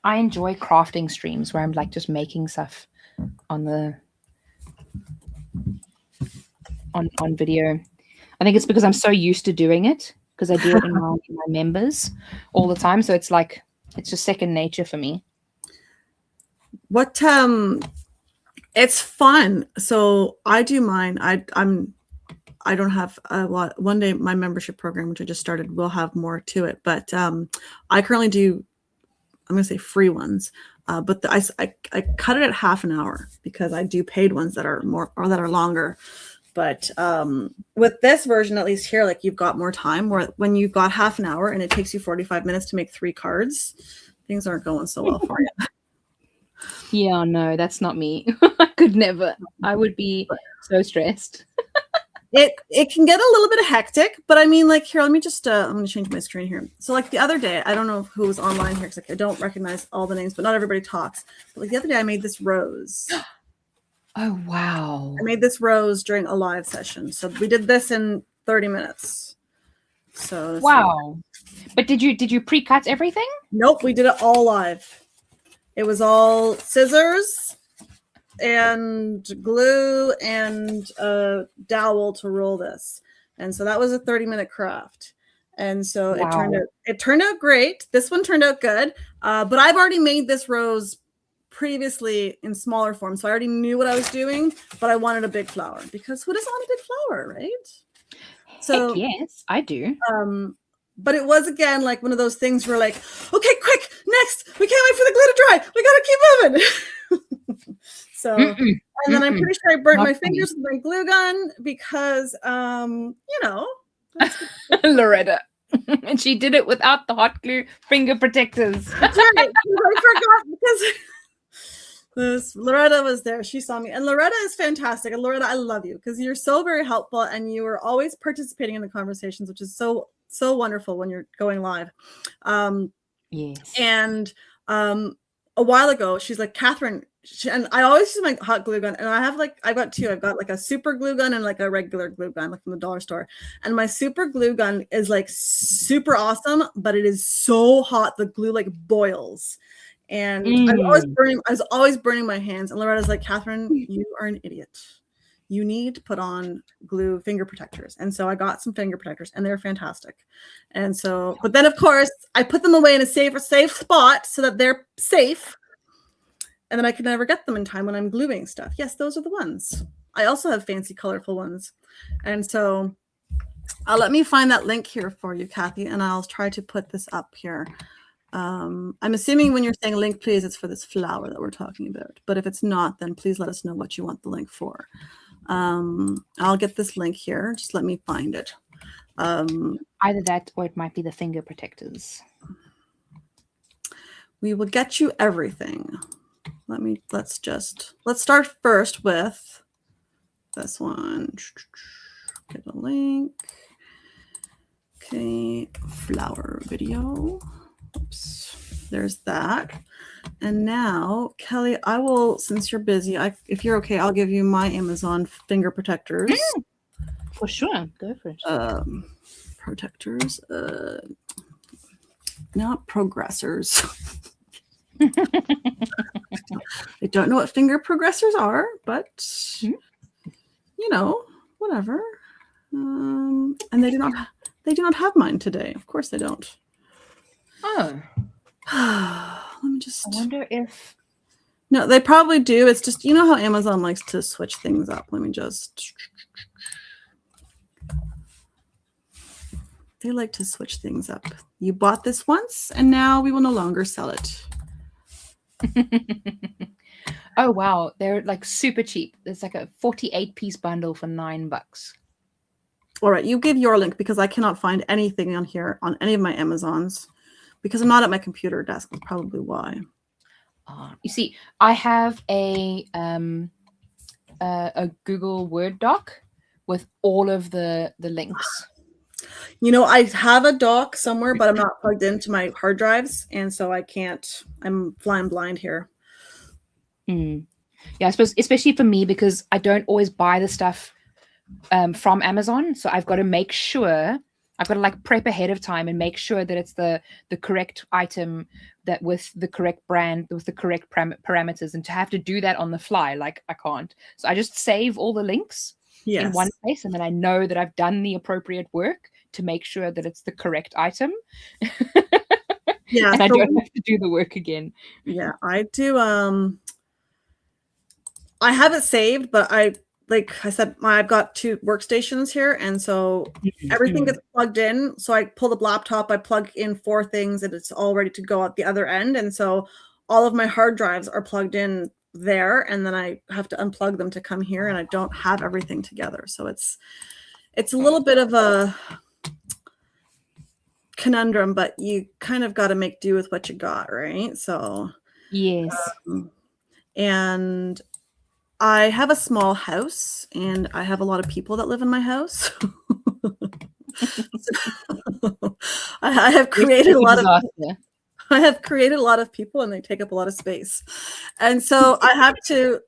I enjoy crafting streams where I'm like just making stuff on video. I think it's because I'm so used to doing it, because I do it in my members all the time. So it's like it's just second nature for me. What it's fun. So I do mine. I don't have a lot. One day my membership program, which I just started, will have more to it. But I currently do, I'm going to say free ones. But I cut it at half an hour because I do paid ones that are more or that are longer. But with this version, at least here, like you've got more time, where when you've got half an hour and it takes you 45 minutes to make 3 cards, things aren't going so well for you. Yeah, no, that's not me. I could never. I would be so stressed. It can get a little bit hectic, but I mean, like here, let me just I'm going to change my screen here. So like the other day, I don't know who was online here because like, I don't recognize all the names, but not everybody talks. But like the other day, I made this rose. Oh wow! I made this rose during a live session, so we did this in 30 minutes. So wow! But did you pre-cut everything? Nope, we did it all live. It was all scissors and glue and a dowel to roll this. And so that was a 30-minute craft. And so it turned out great. This one turned out good. But I've already made this rose previously in smaller form. So I already knew what I was doing, but I wanted a big flower because who doesn't want a big flower, right? So heck yes, I do. But it was again like one of those things where like, okay, quick, next, we can't wait for the glue to dry. We gotta keep moving. So and then I'm pretty sure I burnt my fingers with my glue gun because you know. Loretta. And she did it without the hot glue finger protectors. That's right. I forgot because Loretta was there. She saw me. And Loretta is fantastic. And Loretta, I love you because you're so very helpful and you are always participating in the conversations, which is so wonderful when you're going live. Yes. And a while ago, she's like, Catherine, and I always use my hot glue gun, and I've got two. I've got like a super glue gun and like a regular glue gun, like from the dollar store. And my super glue gun is like super awesome, but it is so hot the glue like boils. And I was always burning my hands. And Loretta's like, Catherine, you are an idiot. You need to put on glue finger protectors. And so I got some finger protectors and they're fantastic. And so, but then of course I put them away in a safe spot so that they're safe. And then I could never get them in time when I'm gluing stuff. Yes, those are the ones. I also have fancy, colorful ones. And so let me find that link here for you, Kathy, and I'll try to put this up here. I'm assuming when you're saying link, please, it's for this flower that we're talking about. But if it's not, then please let us know what you want the link for. I'll get this link here. Just let me find it. Either that or it might be the finger protectors. We will get you everything. Let's start first with this one. Get a link. Okay, flower video. Oops, there's that. And now, Kelly, I will, since you're busy, if you're okay, I'll give you my Amazon finger protectors. For sure, go for it. Protectors, not progressors. I don't know what finger progressors are, but you know, whatever. And they do not have mine today. Of course they don't. Oh. Let me just. I wonder if. No, they probably do. It's just, you know how Amazon likes to switch things up. Let me just. They like to switch things up. You bought this once, and now we will no longer sell it. Oh wow, they're like super cheap. It's like a 48-piece bundle for $9. All right, you give your link because I cannot find anything on here on any of my Amazons because I'm not at my computer desk. That's probably why. You see, I have a Google Word doc with all of the links. You know, I have a doc somewhere, but I'm not plugged into my hard drives, and so I can't. I'm flying blind here. Yeah, I suppose especially for me because I don't always buy the stuff from Amazon, so I've got to make sure I've got to like prep ahead of time and make sure that it's the correct item that with the correct brand with the correct parameters, and to have to do that on the fly, like I can't. So I just save all the links in one place, and then I know that I've done the appropriate work to make sure that it's the correct item. Yeah, and I don't have to do the work again. Yeah, I do. I have it saved, but like I said, I've got 2 workstations here, and so everything gets plugged in. So I pull the laptop, I plug in 4 things, and it's all ready to go out the other end. And so all of my hard drives are plugged in there, and then I have to unplug them to come here, and I don't have everything together. So it's a little bit of a conundrum, but you kind of got to make do with what you got, right? So yes. And I have a small house, and I have a lot of people that live in my house. I have created a lot of people, and they take up a lot of space. And so I have to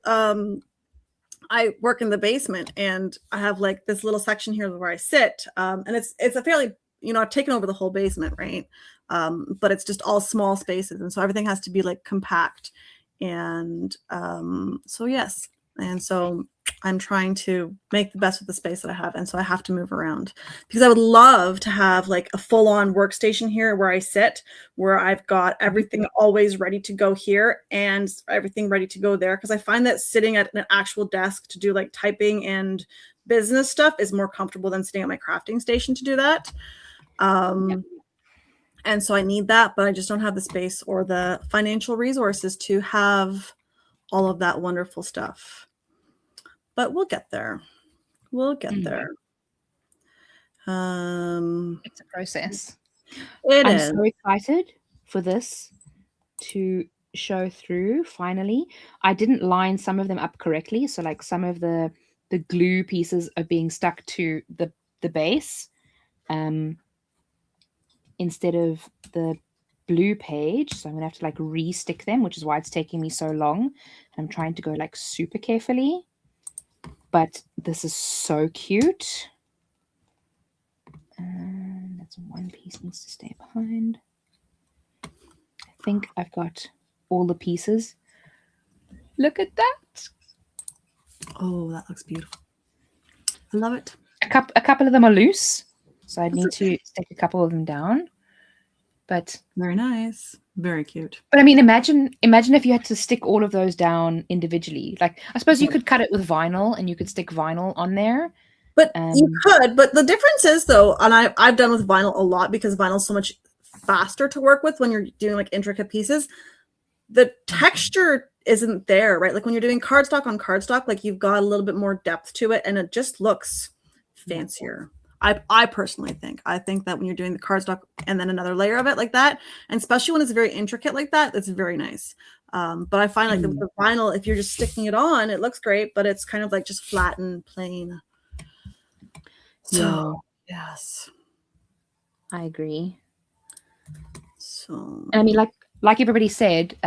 I work in the basement, and I have like this little section here where I sit. And it's a fairly, you know, I've taken over the whole basement, right? But it's just all small spaces, and so everything has to be like compact. And so yes, and so I'm trying to make the best of the space that I have, and so I have to move around because I would love to have like a full-on workstation here where I sit, where I've got everything always ready to go here and everything ready to go there, because I find that sitting at an actual desk to do like typing and business stuff is more comfortable than sitting at my crafting station to do that. And so I need that, but I just don't have the space or the financial resources to have all of that wonderful stuff. But we'll get there. We'll get there. It's a process. I'm so excited for this to show through finally. I didn't line some of them up correctly. So like some of the glue pieces are being stuck to the base instead of the blue page. So I'm gonna have to like re-stick them, which is why it's taking me so long. I'm trying to go like super carefully, but this is so cute. And that's one piece needs to stay behind. I think I've got all the pieces. Look at that. Oh, that looks beautiful. I love it. A couple of them are loose, so I need to stick a couple of them down. But very nice, very cute. But I mean, imagine if you had to stick all of those down individually. Like, I suppose you could cut it with vinyl, and you could stick vinyl on there. But you could. But the difference is, though, and I've done with vinyl a lot because vinyl is so much faster to work with when you're doing like intricate pieces. The texture isn't there, right? Like when you're doing cardstock on cardstock, like you've got a little bit more depth to it, and it just looks fancier. I personally think. I think that when you're doing the cardstock and then another layer of it like that, and especially when it's very intricate like that, it's very nice. But I find like the vinyl, if you're just sticking it on, it looks great, but it's kind of like just flat and plain. So yes, I agree. So I mean, like everybody said,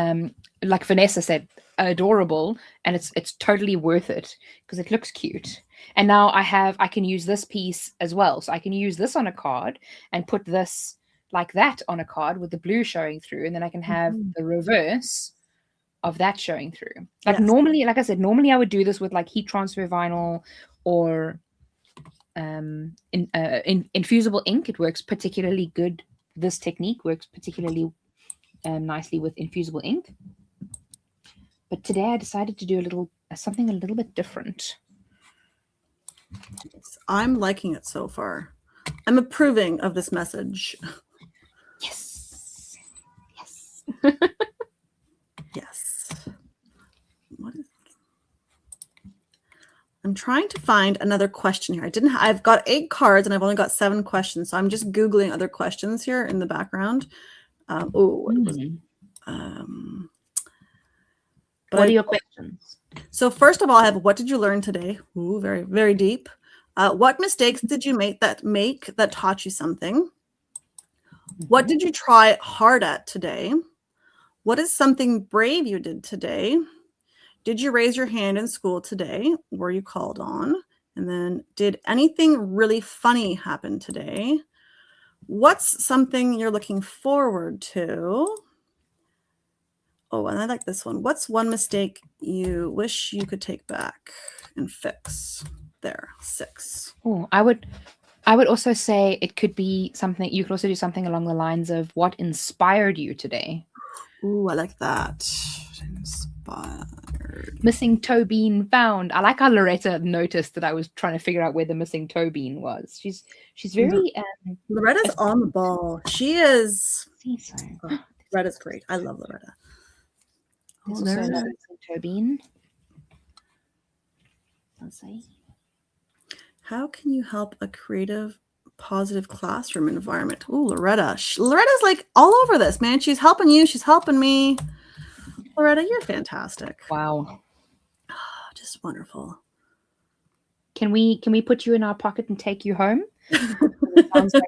like Vanessa said, adorable, and it's totally worth it because it looks cute. And now I can use this piece as well. So I can use this on a card and put this like that on a card with the blue showing through, and then I can have the reverse of that showing through. Like normally, like I said, normally I would do this with like heat transfer vinyl or infusible ink. It works particularly good. This technique works particularly nicely with infusible ink. But today I decided to do something a little bit different. I'm liking it so far. I'm approving of this message. Yes. Yes. Yes. What is I'm trying to find another question here. I've got 8 cards and I've only got 7 questions. So I'm just Googling other questions here in the background. What are your questions? So first of all, I have, what did you learn today? Ooh, very, very deep. What mistakes did you make that taught you something? What did you try hard at today? What is something brave you did today? Did you raise your hand in school today? Were you called on? And then, did anything really funny happen today? What's something you're looking forward to? Oh, and I like this one. What's one mistake you wish you could take back and fix? There, 6. Oh, I would also say it could be something. You could also do something along the lines of what inspired you today. Ooh, I like that. Inspired. Missing toe bean found. I like how Loretta noticed that I was trying to figure out where the missing toe bean was. She's very. Loretta's on the ball. She is. So. Oh, Loretta's great. I love Loretta. There's also another missing toe bean. Let's see. How can you help a creative, positive classroom environment? Ooh, Loretta. Loretta's like all over this, man. She's helping you. She's helping me. Loretta, you're fantastic. Wow. Just wonderful. Can we put you in our pocket and take you home? Sounds like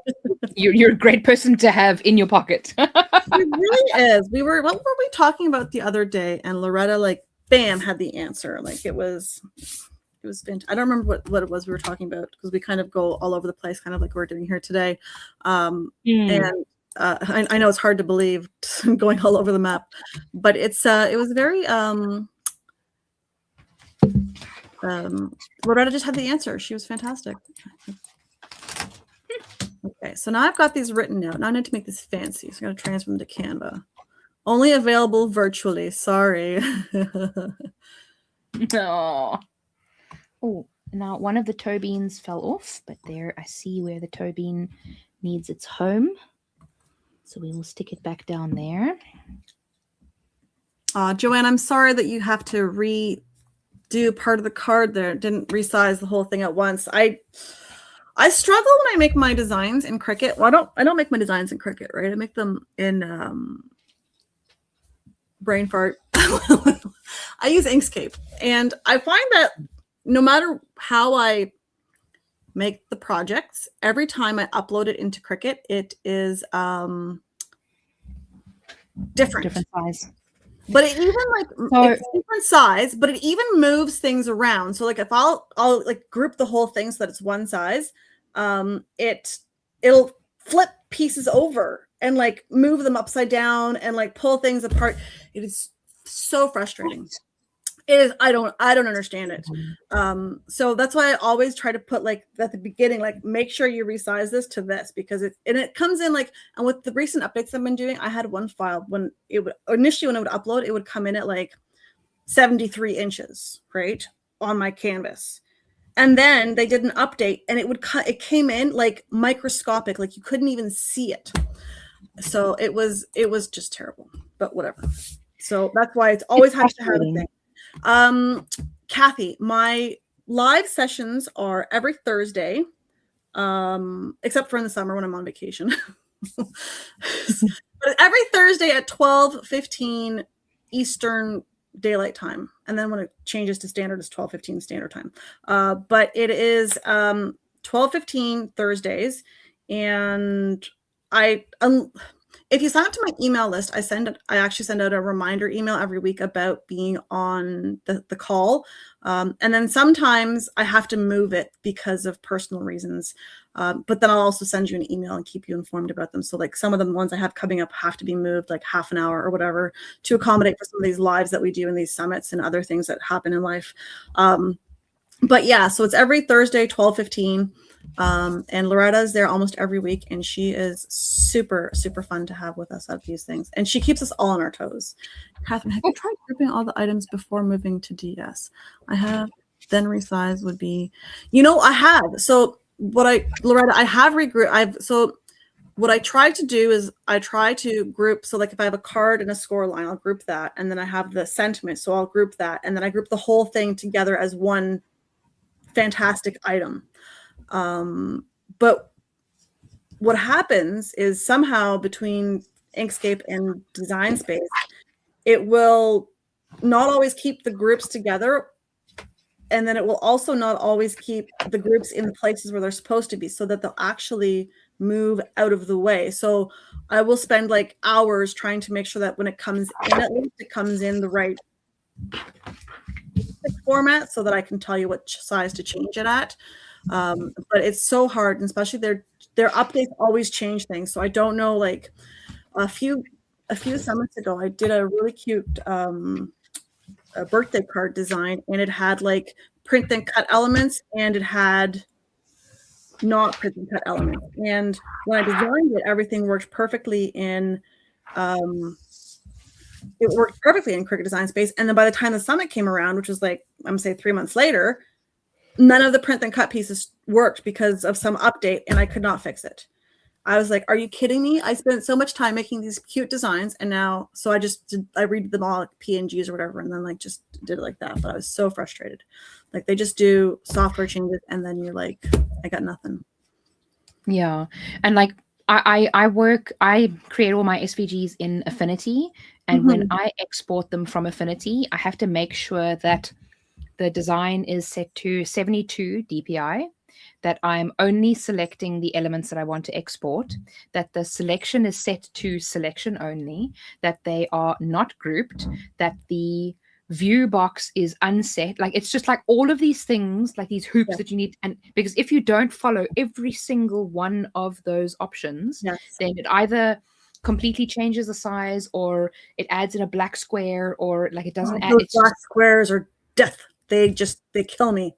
you're a great person to have in your pocket. It really is. What were we talking about the other day? And Loretta, like, bam, had the answer. Like it was fantastic. I don't remember what it was we were talking about because we kind of go all over the place, kind of like we're doing here today. And I know it's hard to believe going all over the map, but it was very Loretta just had the answer. She was fantastic. Okay, so now I've got these written out. Now I need to make this fancy. So I'm going to transfer them to Canva. Only available virtually. Sorry. Oh. Oh, now one of the toe beans fell off, but there I see where the toe bean needs its home. So we will stick it back down there. Joanne, I'm sorry that you have to redo part of the card there. Didn't resize the whole thing at once. I struggle when I make my designs in Cricut. Well, I don't make my designs in Cricut, right? I make them in brain fart. I use Inkscape, and I find that no matter how I make the projects, every time I upload it into Cricut, it is different size. But it even it's different size, but it even moves things around. So like if I'll like group the whole thing so that it's one size, it'll flip pieces over and like move them upside down and like pull things apart. It is so frustrating. It is. I don't understand it. So that's why I always try to put like at the beginning, like make sure you resize this to this, because it comes in like, and with the recent updates I've been doing, I had one file when it would upload, it would come in at like 73 inches, right, on my canvas. And then they did an update and it came in like microscopic, like you couldn't even see it. So it was just terrible, but whatever. So that's why it's always has to have a thing. Kathy, my live sessions are every Thursday, except for in the summer when I'm on vacation. But every Thursday at 12:15 Eastern Daylight Time, and then when it changes to standard, it's 12:15 Standard Time. But it is 12:15 Thursdays, and if you sign up to my email list, I actually send out a reminder email every week about being on the call. And then sometimes I have to move it because of personal reasons. But then I'll also send you an email and keep you informed about them. So like some of the ones I have coming up have to be moved like half an hour or whatever to accommodate for some of these lives that we do in these summits and other things that happen in life. But yeah, so it's every Thursday, 12:15. And Loretta's there almost every week, and she is super, super fun to have with us at these things. And she keeps us all on our toes. Catherine, have you tried grouping all the items before moving to DS? I have. Then resize would be, I have. So Loretta, I have regrouped. So what I try to do is I try to group. So like if I have a card and a score line, I'll group that. And then I have the sentiment. So I'll group that. And then I group the whole thing together as one fantastic item. But what happens is somehow between Inkscape and Design Space, it will not always keep the groups together. And then it will also not always keep the groups in the places where they're supposed to be, so that they'll actually move out of the way. So I will spend like hours trying to make sure that when it comes in, at least it comes in the right format so that I can tell you what size to change it at. But it's so hard, and especially their updates always change things. So I don't know, like a few summits ago, I did a really cute a birthday card design, and it had like print and cut elements, and it had not print and cut elements. And when I designed it, everything worked perfectly in Cricut Design Space. And then by the time the summit came around, which was like, I'm gonna say 3 months later, none of the print and cut pieces worked because of some update, and I could not fix it. I was like, are you kidding me? I spent so much time making these cute designs, and now, so I read them all like PNGs or whatever, and then like just did it like that. But I was so frustrated. Like they just do software changes, and then you're like, I got nothing. Yeah. And like I create all my SVGs in Affinity, and when I export them from Affinity, I have to make sure that the design is set to 72 DPI, that I'm only selecting the elements that I want to export, that the selection is set to selection only, that they are not grouped, that the view box is unset. Like it's just like all of these things, like these hoops that you need. And because if you don't follow every single one of those options, then it either completely changes the size or it adds in a black square or like it doesn't add. Those black squares are death. They kill me.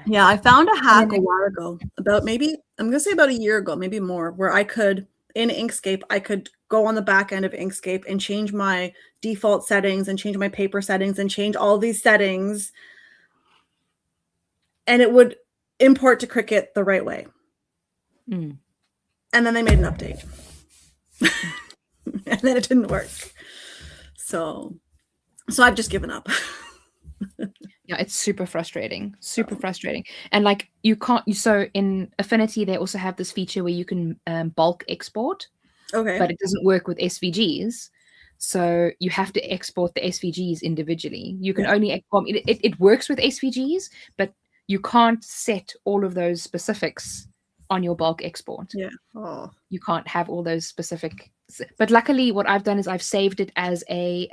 Yeah, I found a hack a while ago, about maybe, I'm going to say about a year ago, maybe more, where I could, in Inkscape, I could go on the back end of Inkscape and change my default settings and change my paper settings and change all these settings. And it would import to Cricut the right way. And then they made an update. And then it didn't work. So I've just given up. Yeah, it's super frustrating. And like you can't, so in Affinity, they also have this feature where you can bulk export. Okay. But it doesn't work with SVGs. So you have to export the SVGs individually. You can only, it works with SVGs, but you can't set all of those specifics on your bulk export. Yeah. Oh. You can't have all those specific, but luckily what I've done is I've saved it as a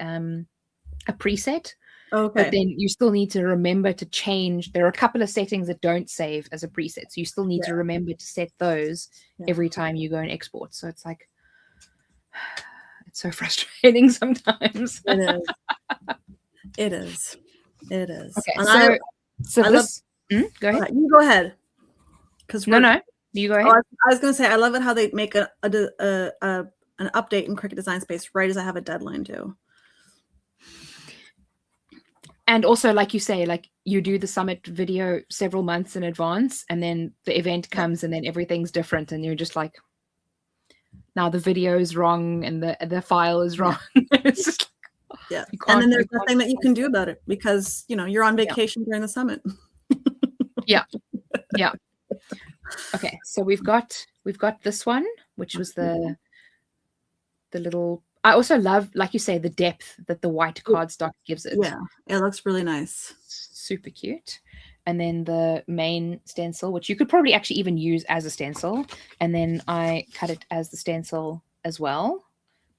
preset. Okay. But then you still need to remember to change. There are a couple of settings that don't save as a preset. So you still need to remember to set those every time you go and export. So it's like, it's so frustrating sometimes. It is. Okay. And so this, go ahead. You go ahead. No, you go ahead. I was going to say, I love it how they make an update in Cricut Design Space right as I have a deadline due. And also, like you say, like you do the summit video several months in advance, and then the event comes, and then everything's different, and you're just like, now the video is wrong, and the file is wrong. It's just like, and then there's nothing that you can do about it because you're on vacation during the summit. Yeah. Okay, so we've got this one, which was the little. I also love, like you say, the depth that the white cardstock gives it. Yeah, it looks really nice. Super cute. And then the main stencil, which you could probably actually even use as a stencil. And then I cut it as the stencil as well.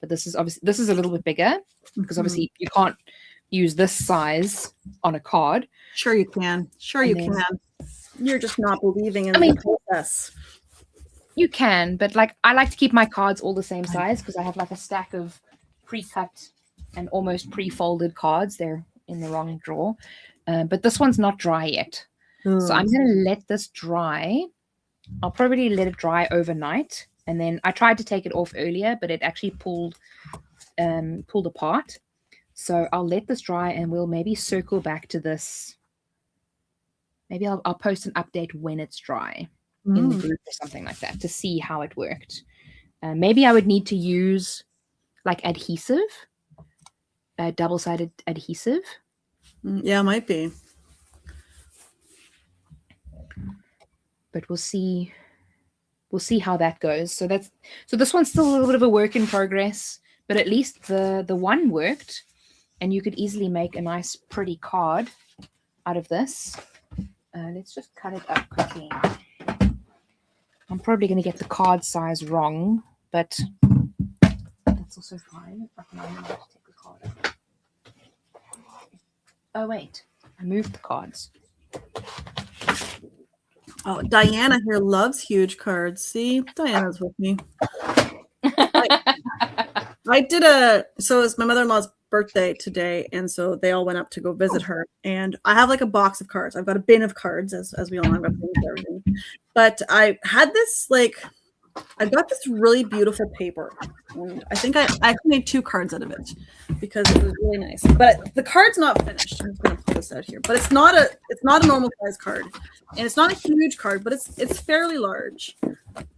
But this is a little bit bigger because obviously you can't use this size on a card. Sure you can. You're just not believing in the process. You can, but like I like to keep my cards all the same size because I have like a stack of pre-cut and almost pre-folded cards. They're in the wrong drawer. But this one's not dry yet. So I'm going to let this dry. I'll probably let it dry overnight. And then I tried to take it off earlier, but it actually pulled apart. So I'll let this dry and we'll maybe circle back to this. Maybe I'll post an update when it's dry in the group or something like that to see how it worked. Maybe I would need to use like adhesive, double-sided adhesive. Yeah, might be. But we'll see how that goes. So this one's still a little bit of a work in progress, but at least the one worked, and you could easily make a nice pretty card out of this. Let's just cut it up quickly. I'm probably going to get the card size wrong, but that's also fine. I can only take the card out. Oh wait, I moved the cards. Oh, Diana here loves huge cards. See, Diana's with me. I did so it's my mother-in-law's birthday today, and so they all went up to go visit her. And I have like a box of cards. I've got a bin of cards, as we all know. I've got bins of everything. But I had this I got this really beautiful paper, and I think I actually made 2 cards out of it because it was really nice. But the card's not finished. I'm just gonna pull this out here. But it's not a normal size card, and it's not a huge card, but it's fairly large.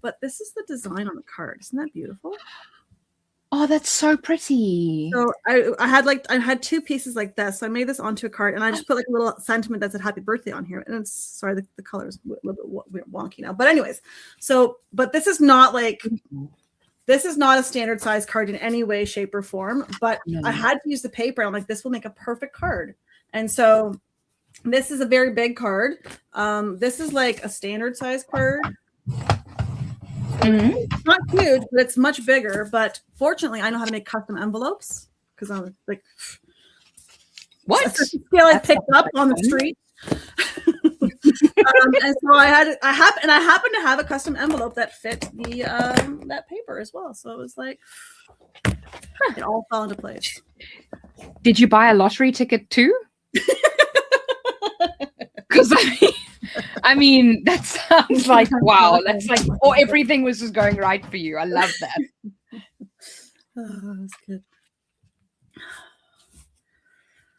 But this is the design on the card. Isn't that beautiful? Oh, that's so pretty. So I had 2 pieces like this. So I made this onto a card, and I just put like a little sentiment that said "Happy Birthday" on here. And it's sorry, the color is a little bit wonky now. But anyways, but this is not a standard size card in any way, shape, or form. But I had to use the paper. I'm like, this will make a perfect card. And so this is a very big card. This is like a standard size card. It's not huge, but it's much bigger. But fortunately, I know how to make custom envelopes because I'm like, What? that's the scale I That's picked not up on the fun. street. And so I happened to have a custom envelope that fit the that paper as well. So it was like, it all fell into place. Did you buy a lottery ticket too? Because I mean, that sounds like wow. That's like, oh, everything was just going right for you. I love that. Oh, that's good.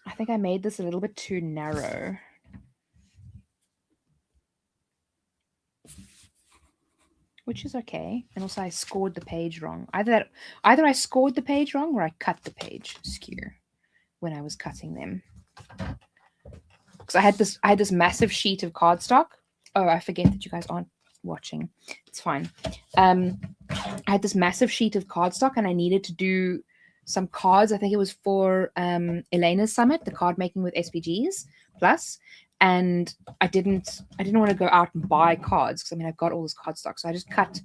I think I made this a little bit too narrow. Which is okay. And also I scored the page wrong. Either I scored the page wrong or I cut the page skew when I was cutting them. Because I had this massive sheet of cardstock. Oh, I forget that you guys aren't watching. It's fine. I had this massive sheet of cardstock and I needed to do some cards. I think it was for Elena's summit, the card making with SPGs plus. And I didn't want to go out and buy cards because I mean I've got all this cardstock. So I just cut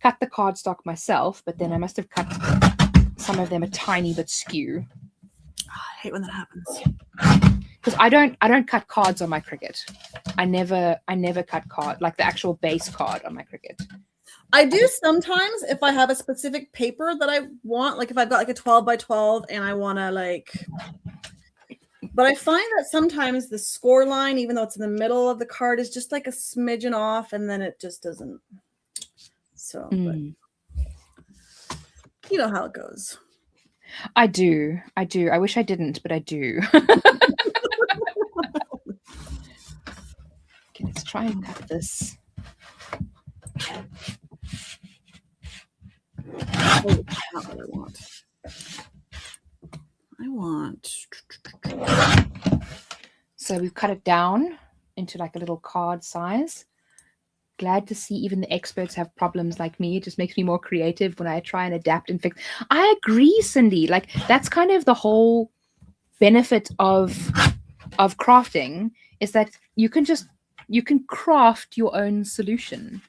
the cardstock myself, but then I must have cut some of them a tiny bit skew. Oh, I hate when that happens. Because I don't cut cards on my Cricut. I never cut card, like the actual base card on my Cricut. I do sometimes if I have a specific paper that I want, like if I've got like a 12 by 12 and I want to like, but I find that sometimes the score line, even though it's in the middle of the card, is just like a smidgen off and then it just doesn't. So, but you know how it goes. I do. I wish I didn't, but I do. Okay, let's try and cut this. Oh, that's not what I want. So we've cut it down into like a little card size. Glad to see even the experts have problems like me. It just makes me more creative when I try and adapt and fix. I agree, Cindy. Like that's kind of the whole benefit of crafting is that you can craft your own solution.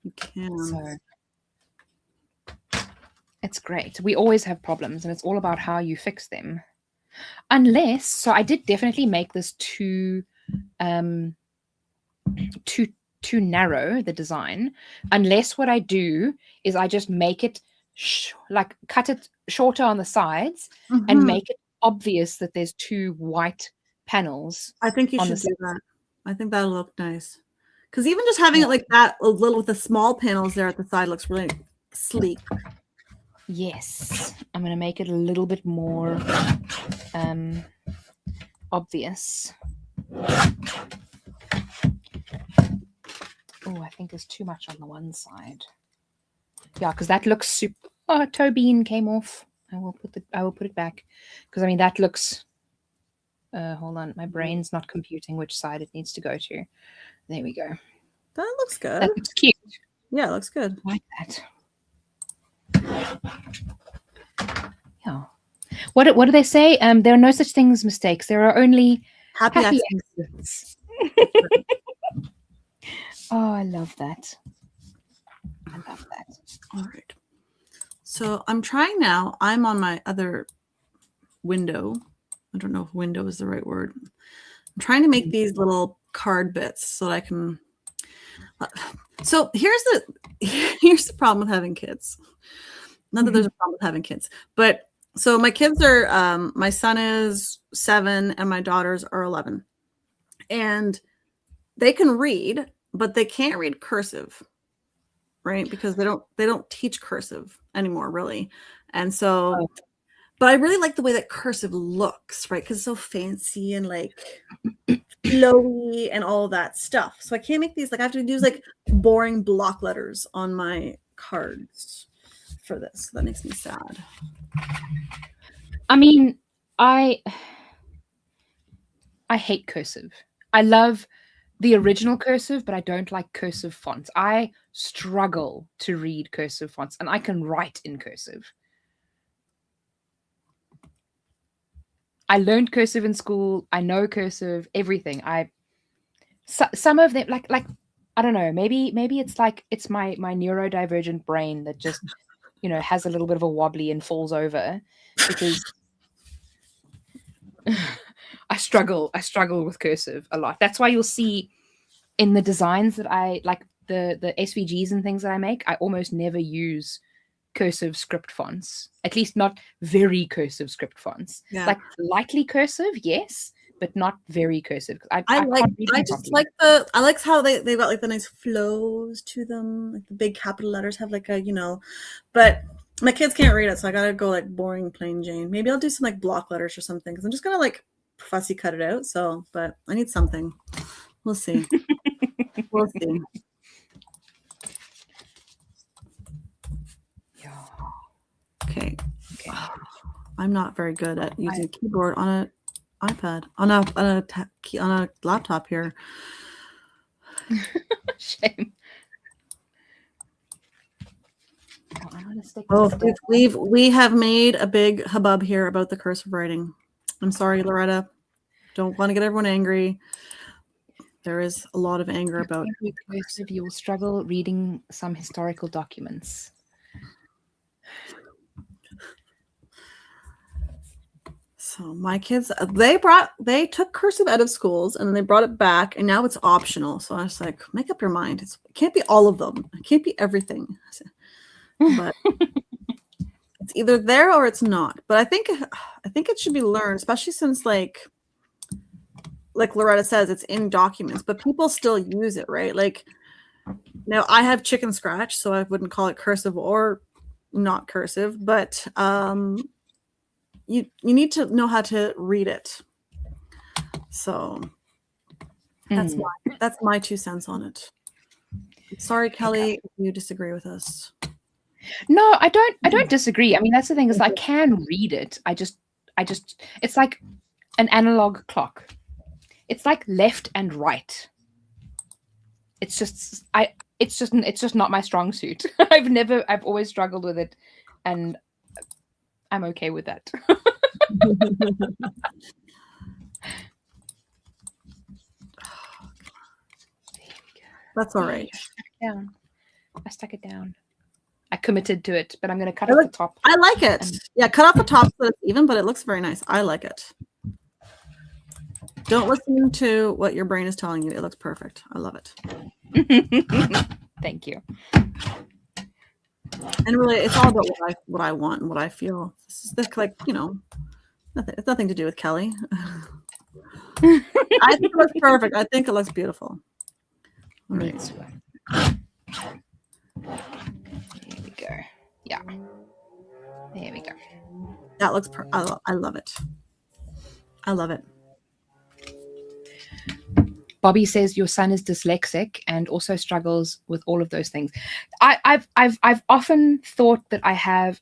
You can. So it's great. We always have problems and it's all about how you fix them. Unless, so I did definitely make this too narrow, the design, unless what I do is I just make it like cut it shorter on the sides and make it obvious that there's two white panels. I think you should do that. I think that'll look nice. Because even just having it like that, a little with the small panels there at the side looks really sleek. Yes, I'm going to make it a little bit more obvious. Oh, I think there's too much on the one side. Yeah, because that looks super. Oh, toe bean came off. I will put it back because I mean that looks. Hold on, my brain's not computing which side it needs to go to. There we go. That looks good. That looks cute. Yeah, it looks good. I like that. Yeah. What do they say? There are no such things as mistakes. There are only happy accidents. Oh, I love that. All right. So I'm trying now. I'm on my other window. I don't know if window is the right word. I'm trying to make these little card bits so that I can. So here's the problem with having kids. Not that there's a problem with having kids, but so my kids are, my son is 7 and my daughters are 11, and they can read, but they can't read cursive, right? Because they don't teach cursive anymore, really. And so, but I really like the way that cursive looks, right? Because it's so fancy and like flowy and all that stuff. So I can't make these, like I have to use like boring block letters on my cards for this. That makes me sad. I mean, I hate cursive. I love the original cursive, but I don't like cursive fonts. I struggle to read cursive fonts, and I can write in cursive. I learned cursive in school. I know cursive, everything. Some of them, like I don't know. Maybe it's like it's my neurodivergent brain that just has a little bit of a wobbly and falls over, because I struggle with cursive a lot. That's why you'll see in the designs that I like, the SVGs and things that I make, I almost never use cursive script fonts, at least not very cursive script fonts. Yeah. Like lightly cursive, yes, but not very cursive. I like how they've got like the nice flows to them, like the big capital letters have like a, but my kids can't read it, so I gotta go like boring plain Jane. Maybe I'll do some like block letters or something, because I'm just gonna like fussy cut it out. So, but I need something. We'll see. We'll see. Okay. I'm not very good at using a keyboard on an iPad, on a laptop here. Shame. We have made a big hubbub here about the cursive writing. I'm sorry, Loretta. Don't want to get everyone angry. There is a lot of anger about cursive. You will struggle reading some historical documents. So my kids, they took cursive out of schools, and then they brought it back, and now it's optional. So I was like, make up your mind. It can't be all of them. It can't be everything. But it's either there or it's not. But I think it should be learned, especially since like Loretta says, it's in documents, but people still use it, right? Like now I have chicken scratch, so I wouldn't call it cursive or not cursive, but you need to know how to read it. So that's my 2 cents on it. Sorry, Kelly, if you disagree with us. No, I don't disagree. I mean, that's the thing, is I can read it. I just it's like an analog clock. It's like left and right. It's just not my strong suit. I've always struggled with it, and I'm okay with that. That's all right. I stuck it down. I committed to it, but I'm going to cut off the top. I like it. Yeah, cut off the top so it's even, but it looks very nice. I like it. Don't listen to what your brain is telling you. It looks perfect. I love it. Thank you. And really, it's all about what I want and what I feel. This is like, it's nothing to do with Kelly. I think it looks perfect. I think it looks beautiful. Right. There we go. Yeah. There we go. That looks I love it. I love it. Bobby says your son is dyslexic and also struggles with all of those things. I've often thought that I have.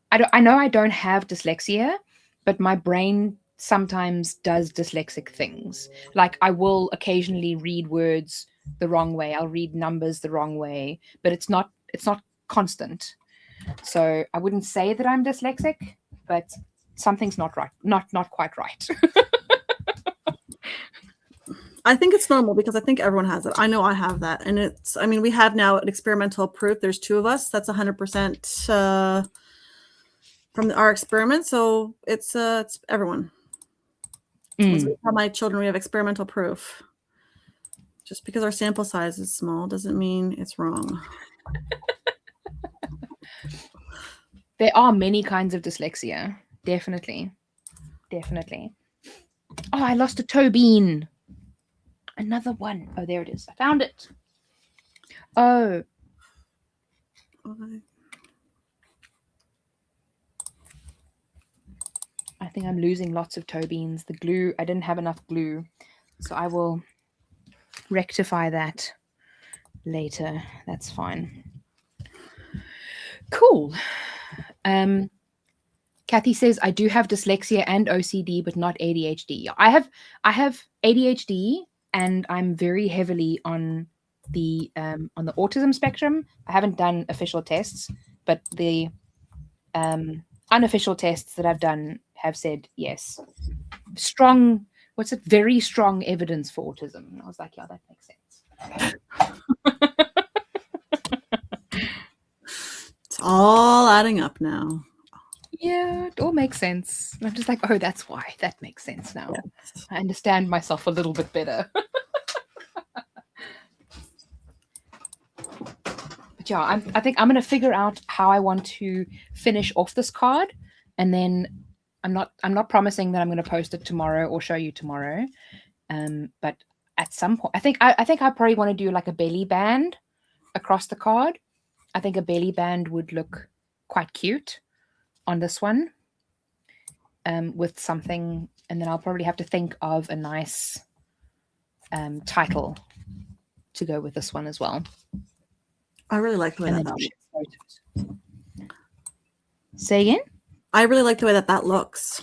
I know I don't have dyslexia, but my brain sometimes does dyslexic things. Like I will occasionally read words the wrong way. I'll read numbers the wrong way, but it's not constant. So I wouldn't say that I'm dyslexic, but something's not right. Not quite right. I think it's normal because I think everyone has it. I know I have that. And we have now an experimental proof. There's 2 of us. That's 100% from our experiment. So it's everyone. As we tell my children, we have experimental proof. Just because our sample size is small doesn't mean it's wrong. There are many kinds of dyslexia. Definitely. Oh, I lost a toe bean. Another one. Oh, there it is. I found it. Oh. I think I'm losing lots of toe beans. The glue, I didn't have enough glue. So I will rectify that later. That's fine. Cool. Kathy says, I do have dyslexia and OCD, but not ADHD. I have ADHD, and I'm very heavily on the autism spectrum. I haven't done official tests, but the unofficial tests that I've done have said yes. Strong, very strong evidence for autism. And I was like, yeah, that makes sense. all adding up now. Yeah, it all makes sense. And I'm just like, oh, that's why. That makes sense now. Yes. I understand myself a little bit better. But yeah, I think I'm going to figure out how I want to finish off this card, and then I'm not promising that I'm going to post it tomorrow or show you tomorrow. But at some point, I think I probably want to do like a belly band across the card. I think a belly band would look quite cute on this one, with something, and then I'll probably have to think of a nice title to go with this one as well. I really like the way that looks. Say again? I really like the way that looks.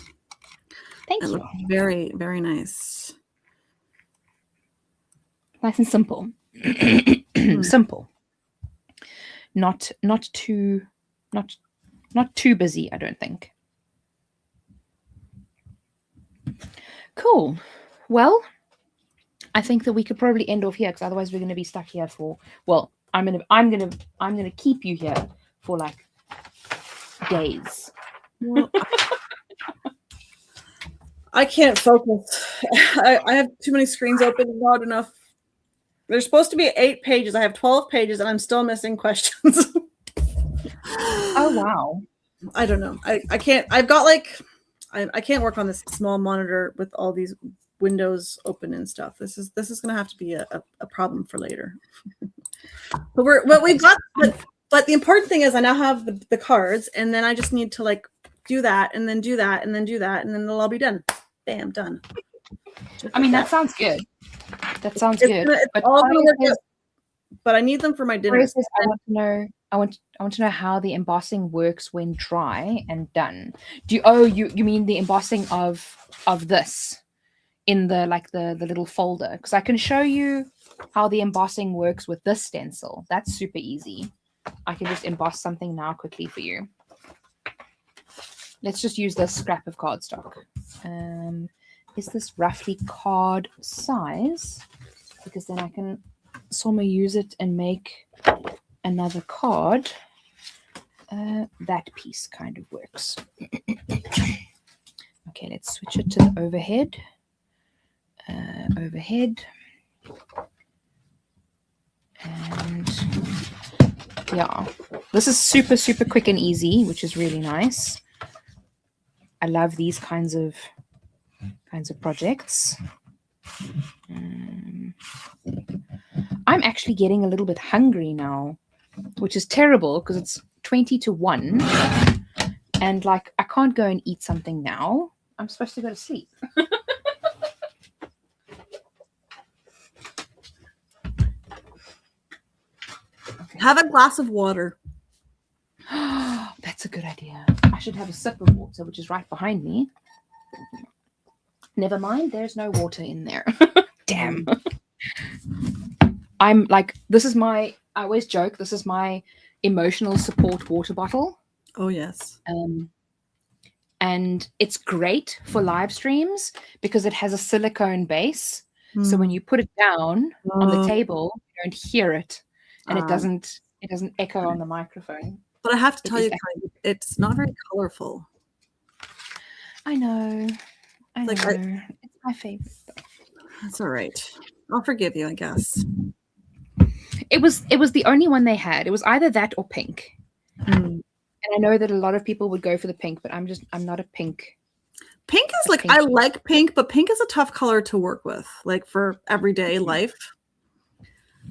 Thank you. Looks very, very nice. Nice and simple. Simple. Not too busy, I don't think. Cool. Well, I think that we could probably end off here, because otherwise we're going to be stuck here for, well, I'm gonna keep you here for like days. Well, I can't focus. I have too many screens open and not enough. There's supposed to be 8 pages. I have 12 pages and I'm still missing questions. Oh wow. I don't know. I can't. I've got like I can't work on this small monitor with all these windows open and stuff. This is going to have to be a problem for later. But we've got. But the important thing is I now have the cards, and then I just need to like do that, and then do that, and then do that, and then it'll all be done. Bam, done. I mean, that sounds good. That sounds good. It's all gonna work out, but I need them for my dinner. I want to know how the embossing works when dry and done. You mean the embossing of this in the little folder? Because I can show you how the embossing works with this stencil. That's super easy. I can just emboss something now quickly for you. Let's just use this scrap of cardstock. Is this roughly card size? Because then I can somehow use it and make another card. That piece kind of works. Okay, let's switch it to the overhead. Overhead. And yeah, this is super, super quick and easy, which is really nice. I love these kinds of projects. I'm actually getting a little bit hungry now, which is terrible because it's 20-1, and like I can't go and eat something now. I'm supposed to go to sleep. Okay. Have a glass of water. That's a good idea. I should have a sip of water, which is right behind me. Never mind, there's no water in there. Damn. I'm like, I always joke, this is my emotional support water bottle. Oh, yes. And it's great for live streams because it has a silicone base. So when you put it down on the table, you don't hear it. And it doesn't echo on the microphone. But I have to tell you, it's not very colorful. I know. It's my favorite stuff. That's all right. I'll forgive you, I guess. It was the only one they had. It was either that or pink. And I know that a lot of people would go for the pink, but I'm not a pink. Pink is like, I like pink, but pink is a tough color to work with, like for everyday life.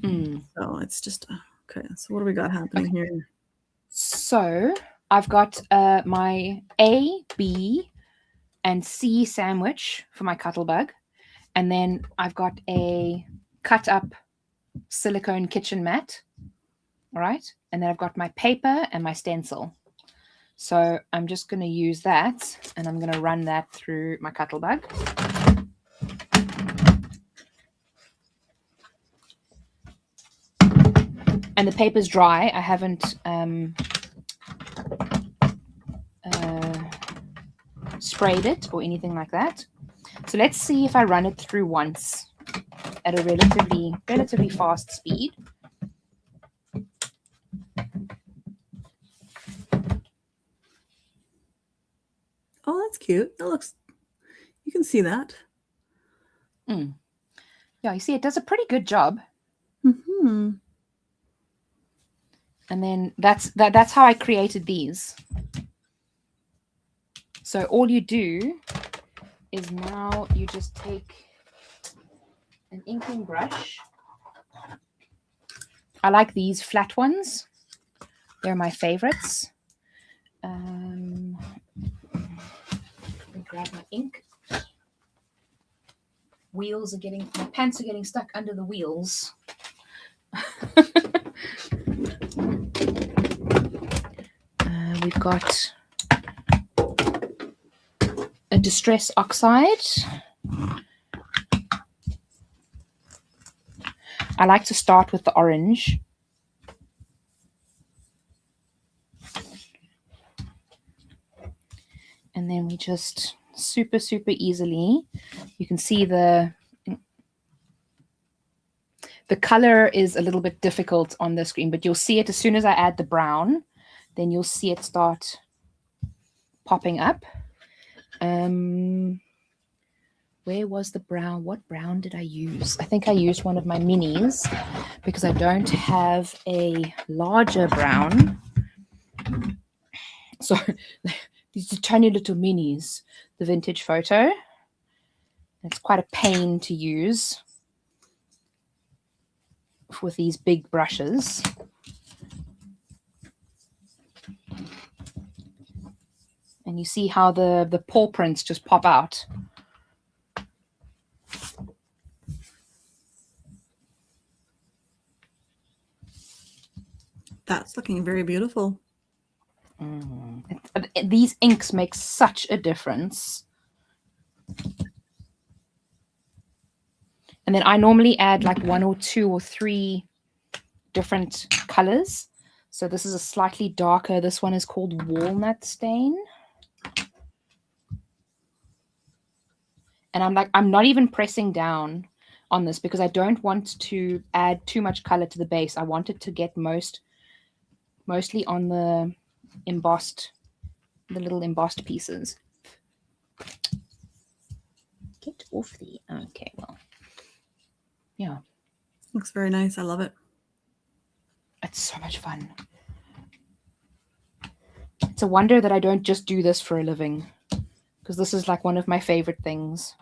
So it's just, okay. So what do we got happening here? So I've got my A, B, and C sandwich for my Cuttlebug. And then I've got a cut up silicone kitchen mat. All right. And then I've got my paper and my stencil. So I'm just going to use that and I'm going to run that through my Cuttlebug. And the paper's dry. I haven't sprayed it or anything like that. So let's see if I run it through once at a relatively fast speed. cute. That looks, you can see that. Yeah, you see, it does a pretty good job. Mm-hmm. And then that's how I created these. So all you do is now you just take an inking brush. I like these flat ones. They're my favorites. Let me grab my ink. My pants are getting stuck under the wheels. We've got a distress oxide. I like to start with the orange. And then we just super, super easily, you can see the color is a little bit difficult on the screen, but you'll see it as soon as I add the brown, then you'll see it start popping up. Where was the brown? What brown did I use? I think I used one of my minis because I don't have a larger brown. So these are tiny little minis, the vintage photo. It's quite a pain to use with these big brushes. And you see how the paw prints just pop out. That's looking very beautiful. These inks make such a difference. And then I normally add like 1 or 2 or 3 different colors. So this is a slightly darker. This one is called Walnut Stain. And I'm not even pressing down on this because I don't want to add too much color to the base. I want it to get mostly on the little embossed pieces. Get off the, okay, well, yeah. Looks very nice. I love it. It's so much fun. It's a wonder that I don't just do this for a living, because this is like one of my favorite things.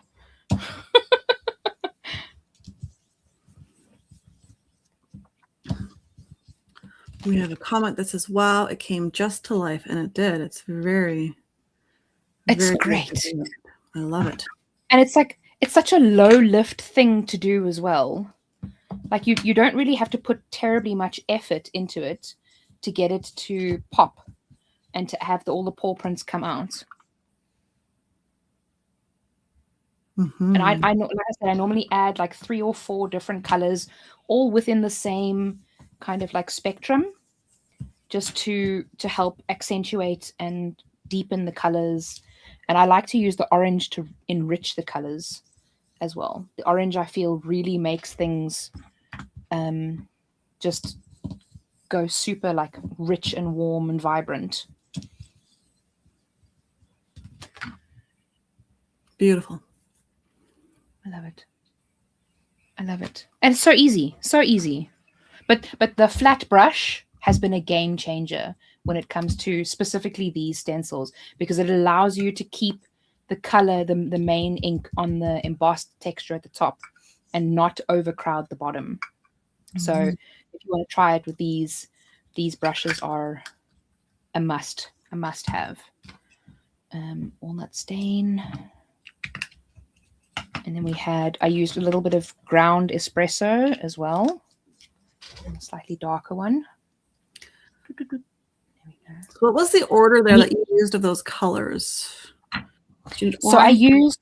We have a comment that says, wow, it came just to life. And it did. It's very Great. I love it. And it's such a low lift thing to do as well. Like you don't really have to put terribly much effort into it to get it to pop and to have all the paw prints come out. Mm-hmm. And like I said, I normally add like 3 or 4 different colors, all within the same kind of like spectrum, just to help accentuate and deepen the colors. And I like to use the orange to enrich the colors as well. The orange, I feel, really makes things just go super like rich and warm and vibrant. Beautiful. I love it. I love it. And it's so easy. So easy. But the flat brush has been a game changer when it comes to specifically these stencils, because it allows you to keep the color, the main ink on the embossed texture at the top and not overcrowd the bottom. Mm-hmm. So if you want to try it with these brushes are a must have. Walnut Stain. And then I used a little bit of ground espresso as well. A slightly darker one. There we go. So what was the order there that you used of those colors? So I used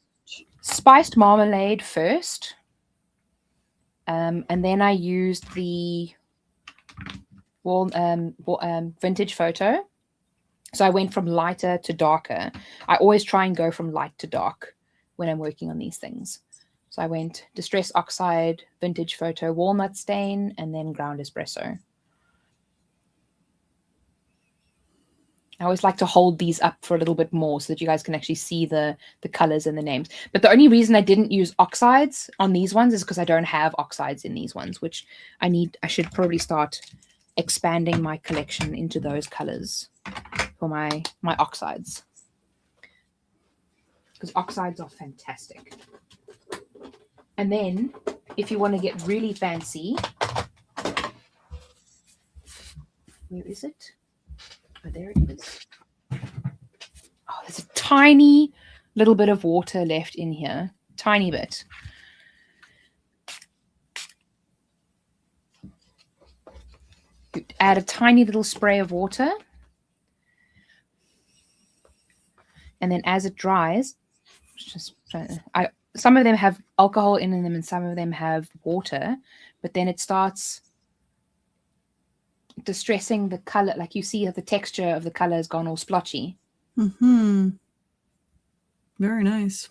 spiced marmalade first. And then I used the vintage photo. So I went from lighter to darker. I always try and go from light to dark when I'm working on these things. So I went Distress Oxide, Vintage Photo, Walnut Stain, and then Ground Espresso. I always like to hold these up for a little bit more so that you guys can actually see the colors and the names. But the only reason I didn't use oxides on these ones is because I don't have oxides in these ones, which I should probably start expanding my collection into those colors for my oxides. Because oxides are fantastic. And then if you want to get really fancy, where is it? Oh, there it is. Oh, there's a tiny little bit of water left in here. Tiny bit. You add a tiny little spray of water. And then as it dries, some of them have alcohol in them and some of them have water, but then it starts distressing the color. Like you see the texture of the color has gone all splotchy. Mm-hmm. Very nice.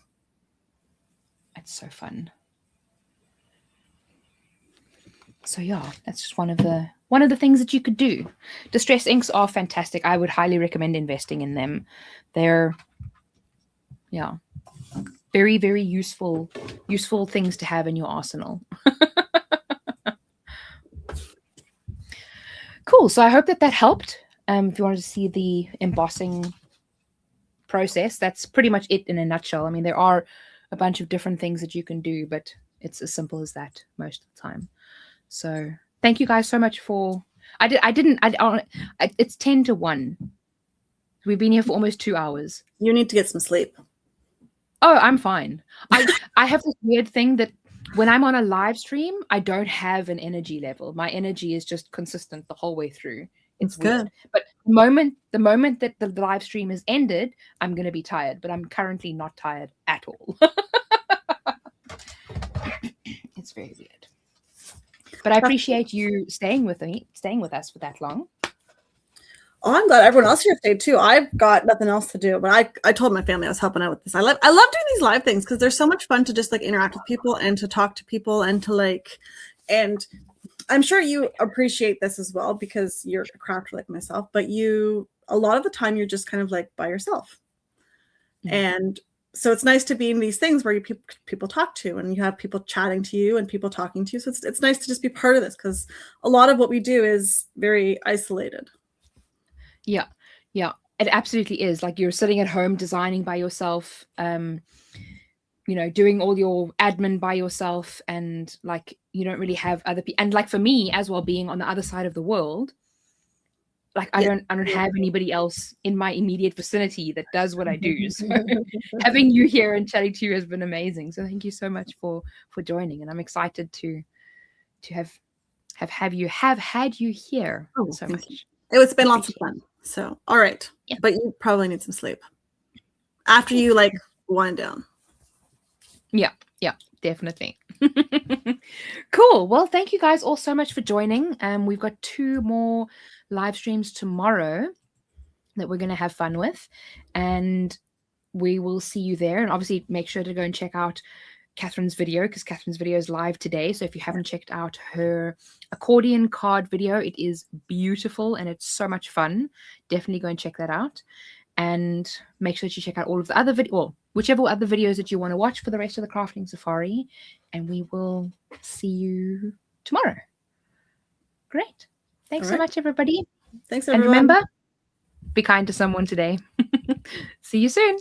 It's so fun. So yeah, that's just one of the things that you could do. Distress inks are fantastic. I would highly recommend investing in them. They're very, very useful things to have in your arsenal. Cool. So I hope that helped. If you wanted to see the embossing process, that's pretty much it in a nutshell. I mean, there are a bunch of different things that you can do, but it's as simple as that most of the time. So thank you guys so much for. It's 10 to 1. We've been here for almost 2 hours. You need to get some sleep. Oh, I'm fine. I have this weird thing that when I'm on a live stream, I don't have an energy level. My energy is just consistent the whole way through. It's weird. But the moment that the live stream is ended, I'm going to be tired. But I'm currently not tired at all. It's very weird. But I appreciate you staying with us for that long. Oh, I'm glad everyone else here stayed too. I've got nothing else to do, but I told my family I was helping out with this. I love doing these live things because they're so much fun to just like interact with people and to talk to people and to and I'm sure you appreciate this as well because you're a crafter like myself, but a lot of the time you're just kind of like by yourself. Mm-hmm. And so it's nice to be in these things where people talk to and you have people chatting to you and people talking to you. So it's nice to just be part of this because a lot of what we do is very isolated. Yeah, it absolutely is. Like you're sitting at home designing by yourself, doing all your admin by yourself, and like you don't really have other people. And like for me as well, being on the other side of the world, like I don't have anybody else in my immediate vicinity that does what I do. So having you here and chatting to you has been amazing. So thank you so much for joining, and I'm excited to have had you here so much. It's been lots of fun. So, all right. Yeah. But you probably need some sleep after you wind down. Yeah, definitely. Cool. Well, thank you guys all so much for joining. We've got 2 more live streams tomorrow that we're going to have fun with, and we will see you there. And obviously make sure to go and check out Catherine's video because Catherine's video is live today. So if you haven't checked out her accordion card video, it is beautiful and it's so much fun. Definitely go and check that out. And make sure that you check out all of the other whichever other videos that you want to watch for the rest of the crafting safari. And we will see you tomorrow. Great. Thanks so much, everybody. Thanks, everyone. And remember, be kind to someone today. See you soon.